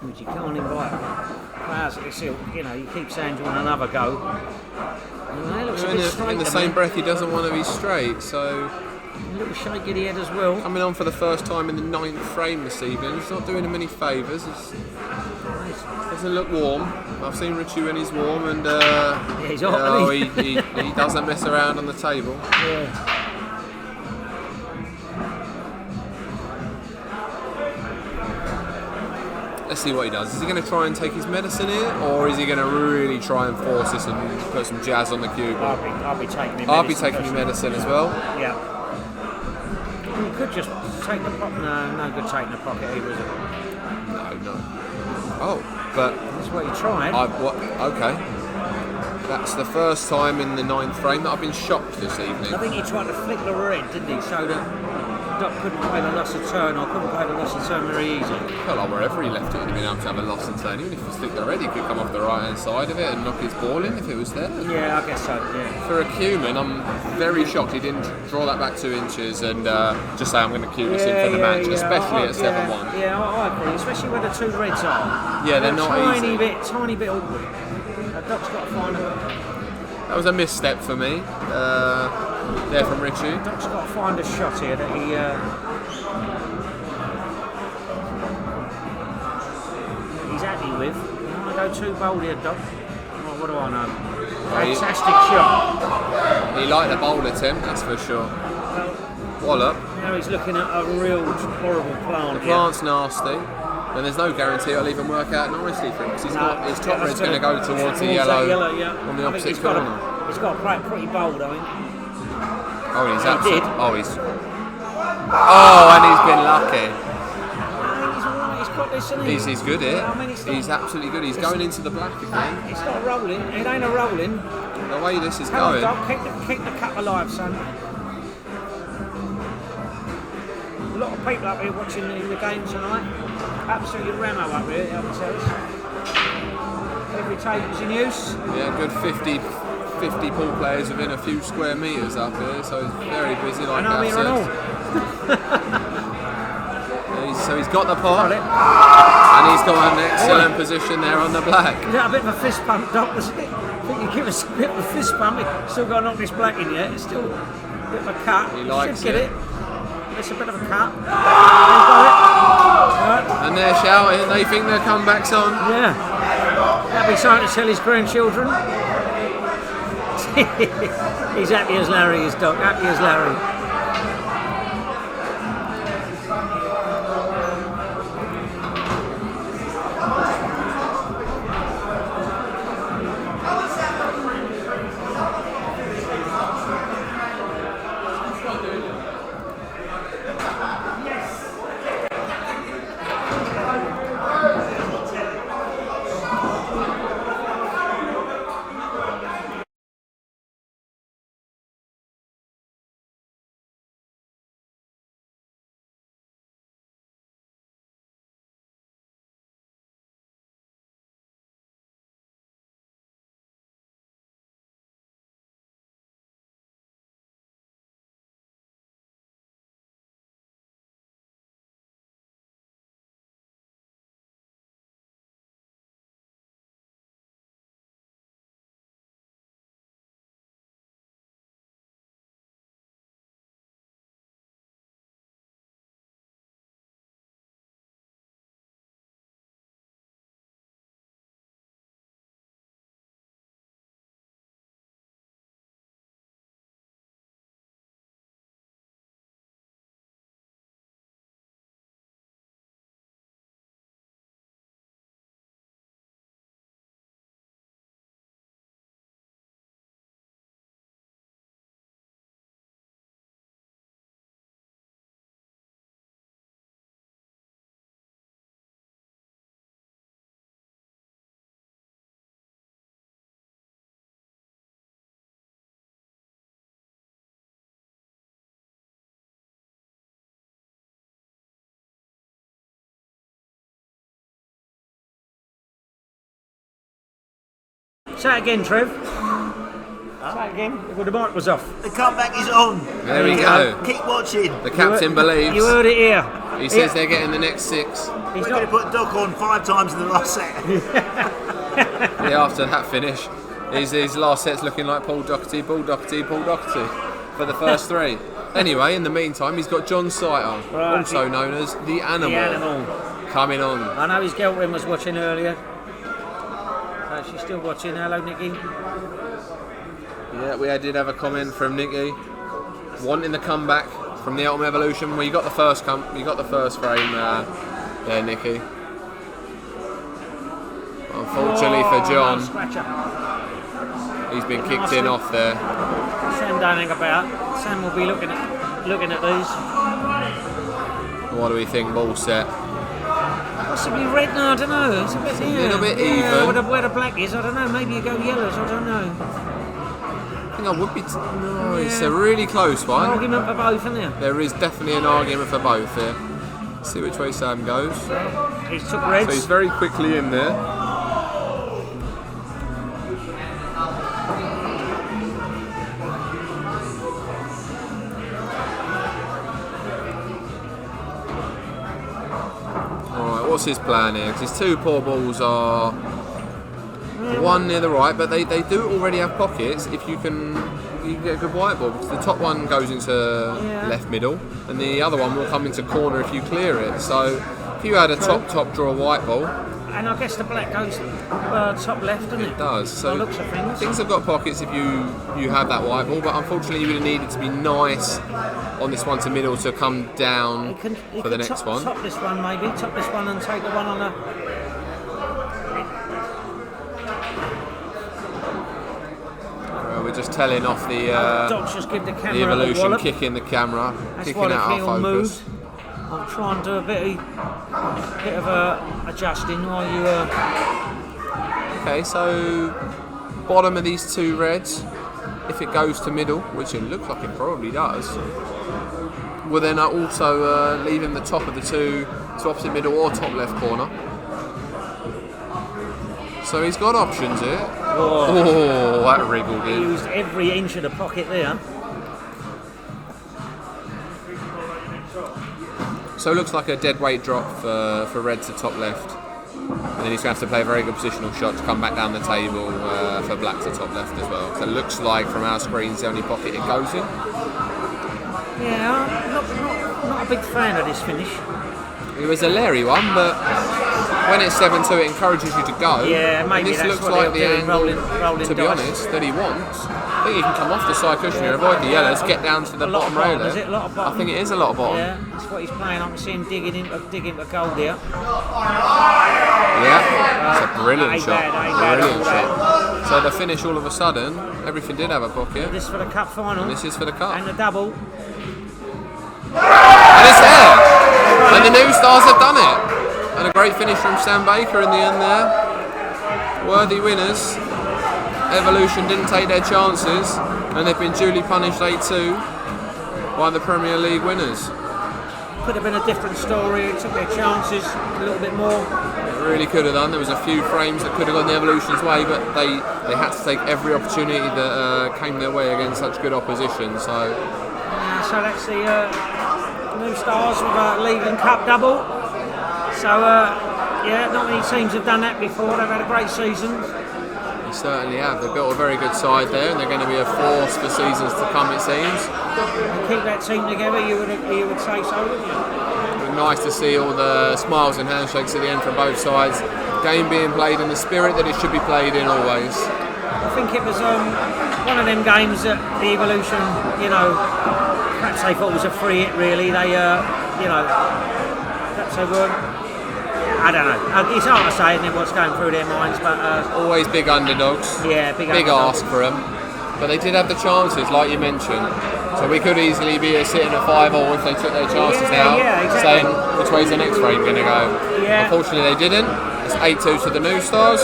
Which you can't invite players at this hill. You know, you keep saying, do you want another go? It looks a bit straight in the same breath, he doesn't want to be straight. So a little shake of the head as well. coming on for the first time in the 9th frame this evening. He's not doing him any favours. Doesn't look warm. I've seen Richie when he's warm, and yeah, he's hot, he doesn't mess around on the table. Yeah. Let's see what he does. Is he going to try and take his medicine here, or is he going to really try and force this and put some jazz on the cube? I'll be taking my medicine. I'll be taking your medicine as well. Yeah. You could just take the pocket. No good taking the pocket either, is it? No. Oh, but That's what you tried. Okay. That's the first time in the 9th frame that I've been shocked this evening. I think he tried to flick the red, didn't he? So that Doc couldn't play the loss of turn, or couldn't play the loss of turn very easy. Well, like wherever he left it, he'd have been able to have a loss and turn. Even if he flicked the red, he could come off the right hand side of it and knock his ball in if it was there. Yeah, I guess so. Yeah. For a Cuman, I'm very shocked he didn't draw that back 2 inches and just say I'm going to cue this in for the match, especially at 7-1. Yeah, I agree. Especially where the two reds are. Yeah, they're not tiny easy. Tiny bit awkward. Doc's got to find a. That was a misstep for me. There from Richie. Doc's got to find a shot here that he. He's happy with. You don't want to go too bold here, Doc. Well, what do I know? Fantastic shot. He liked the bowl attempt, that's for sure. Wallop. Now he's looking at a real horrible plant. The plant's nasty, and there's no guarantee it'll even work out nicely for him because his top red's going to go towards the yellow on the opposite corner. He's got to play it pretty bold, I think. Oh, he's absolutely. Oh, and he's been lucky. He's alright, he's got this, isn't he? He's good here. I mean, He's absolutely good. He's going into the black again. It's not rolling. It ain't a rolling. The way this is Come on, going. Doc, keep the cup alive, son. A lot of people up here watching the game tonight. Absolutely ramo up here, I can tell us. Every table's in use. Yeah, good 50 pool players within a few square metres up here, so he's very busy, like I said. So he's got the pot, and he's got an excellent position there on the black. Is that a bit of a fist pump, Doc, was it? I think you give us a bit of a fist pump. He's still got to knock this black in yet. It's still a bit of a cut. He likes should get it. It's a bit of a cut. He's got it. Right. And they're shouting, they think their comeback's on. Yeah. That'll be something to tell his grandchildren. He's happy as Larry is, Doc. Happy as Larry. Say it again, Trev. Say it again. Well, the mic was off. The comeback is on. There we go. Keep watching. The captain believes. You heard it here. He says they're getting the next 6. We're going to put Doc on 5 times in the last set. Yeah, after that finish, his last set's looking like Paul Doherty for the first 3. Anyway, in the meantime, he's got John Sighter, Right. also known as the Animal, The Animal. coming on. I know his girlfriend was watching earlier. She's still watching. Hello, Nikki. Yeah, we did have a comment from Nicky wanting the comeback from the Eltham Evolution. Well, you got the first frame there, Nicky. Unfortunately for John, Scratcher. he's been kicked in off there. Sam don't hang about. Sam will be looking at these. What do we think, ball set? Possibly red. No, I don't know. It's a bit, little bit even. Where the black is, I don't know. Maybe you go yellows. I don't know. I think I would be. No, it's a really close one. Argument for both, isn't there? There is definitely an argument for both here. See which way Sam goes. He's took reds. So he's very quickly in there. Alright, what's his plan here? Because his 2 poor balls are one near the right, but they do already have pockets if you can get a good white ball. Because the top one goes into left middle, and the other one will come into corner if you clear it. So if you had a top draw white ball, and I guess the black goes top left, doesn't it? It does. So looks of things have got pockets if you have that white ball, but unfortunately you would have needed to be nice on this one to middle to come down for the next one. Top this one maybe. Top this one and take the one on the. We're just telling off the Docs just give the camera evolution, a wallop. kicking the camera, That's kicking why the out our heel focus. moved. I'll try and do a bit of adjusting while you. Okay, so bottom of these 2 reds, if it goes to middle, which it looks like it probably does, will then also leave him the top of the 2 to opposite middle or top left corner. So he's got options here. Oh, that wriggled He in. used every inch of the pocket there. So it looks like a dead weight drop for red to top left. And then he's going to have to play a very good positional shot to come back down the table for black to top left as well. So it looks like from our screens the only pocket it goes in. Yeah, not a big fan of this finish. It was a Larry one, but when it's 7-2 it encourages you to go. Yeah, maybe and this that's looks what like they're the doing, angle, rolling to be dice. honest, that he wants. I think he can come off the side cushion here, avoid the yellows, get down to the bottom rail there. Is it a lot of bottom? I think it is a lot of bottom. Yeah, that's what he's playing. I can see him digging into gold here. Yeah, it's a brilliant ain't shot. bad, Brilliant shot. So the finish, all of a sudden, everything did have a pocket. This for the cup final. This is for the cup. And the double. And it's there! And the New Stars have done it! And a great finish from Sam Baker in the end there. Worthy winners. Evolution didn't take their chances, and they've been duly punished 8-2 by the Premier League winners. Could have been a different story. It took their chances a little bit more. It really could have done. There was a few frames that could have gone the Evolution's way, but they had to take every opportunity that came their way against such good opposition. So that's the New Stars with a League and Cup double. So not many teams have done that before. They've had a great season. they certainly have. They've built a very good side there, and they're going to be a force for seasons to come, it seems. Keep that team together, you would say so, wouldn't you? Nice to see all the smiles and handshakes at the end from both sides. Game being played in the spirit that it should be played in always. I think it was one of them games that the Evolution, perhaps they thought it was a free hit really. They, perhaps they weren't. I don't know. It's hard to say, isn't it, what's going through their minds, but... always big underdogs. Yeah, big ask for them. But they did have the chances, like you mentioned. So we could easily be sitting at 5-all if they took their chances now, exactly. saying which way's the next frame going to go. Yeah. Unfortunately, they didn't. It's 8-2 to the New Stars.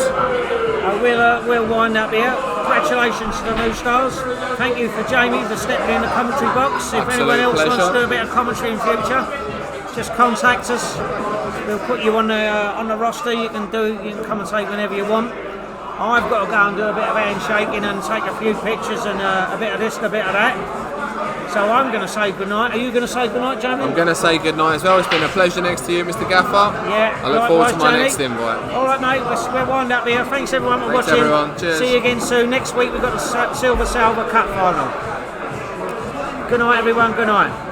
We'll wind up here. Congratulations to the New Stars. Thank you for Jamie for stepping in the commentary box. If anyone else wants to do a bit of commentary in future, just contact us. We'll put you on the roster. You can commentate whenever you want. I've got to go and do a bit of handshaking and take a few pictures and a bit of this and a bit of that. So I'm going to say goodnight. Are you going to say goodnight, Jamie? I'm going to say goodnight as well. It's been a pleasure next to you, Mr. Gaffer. Yeah. I look forward to my Jamie. next invite. All right, mate. We'll wind up here. Thanks everyone for Thanks, watching. everyone. Cheers. See you again soon. Next week we've got the Silver Salver Cup final. Good night, everyone. Good night.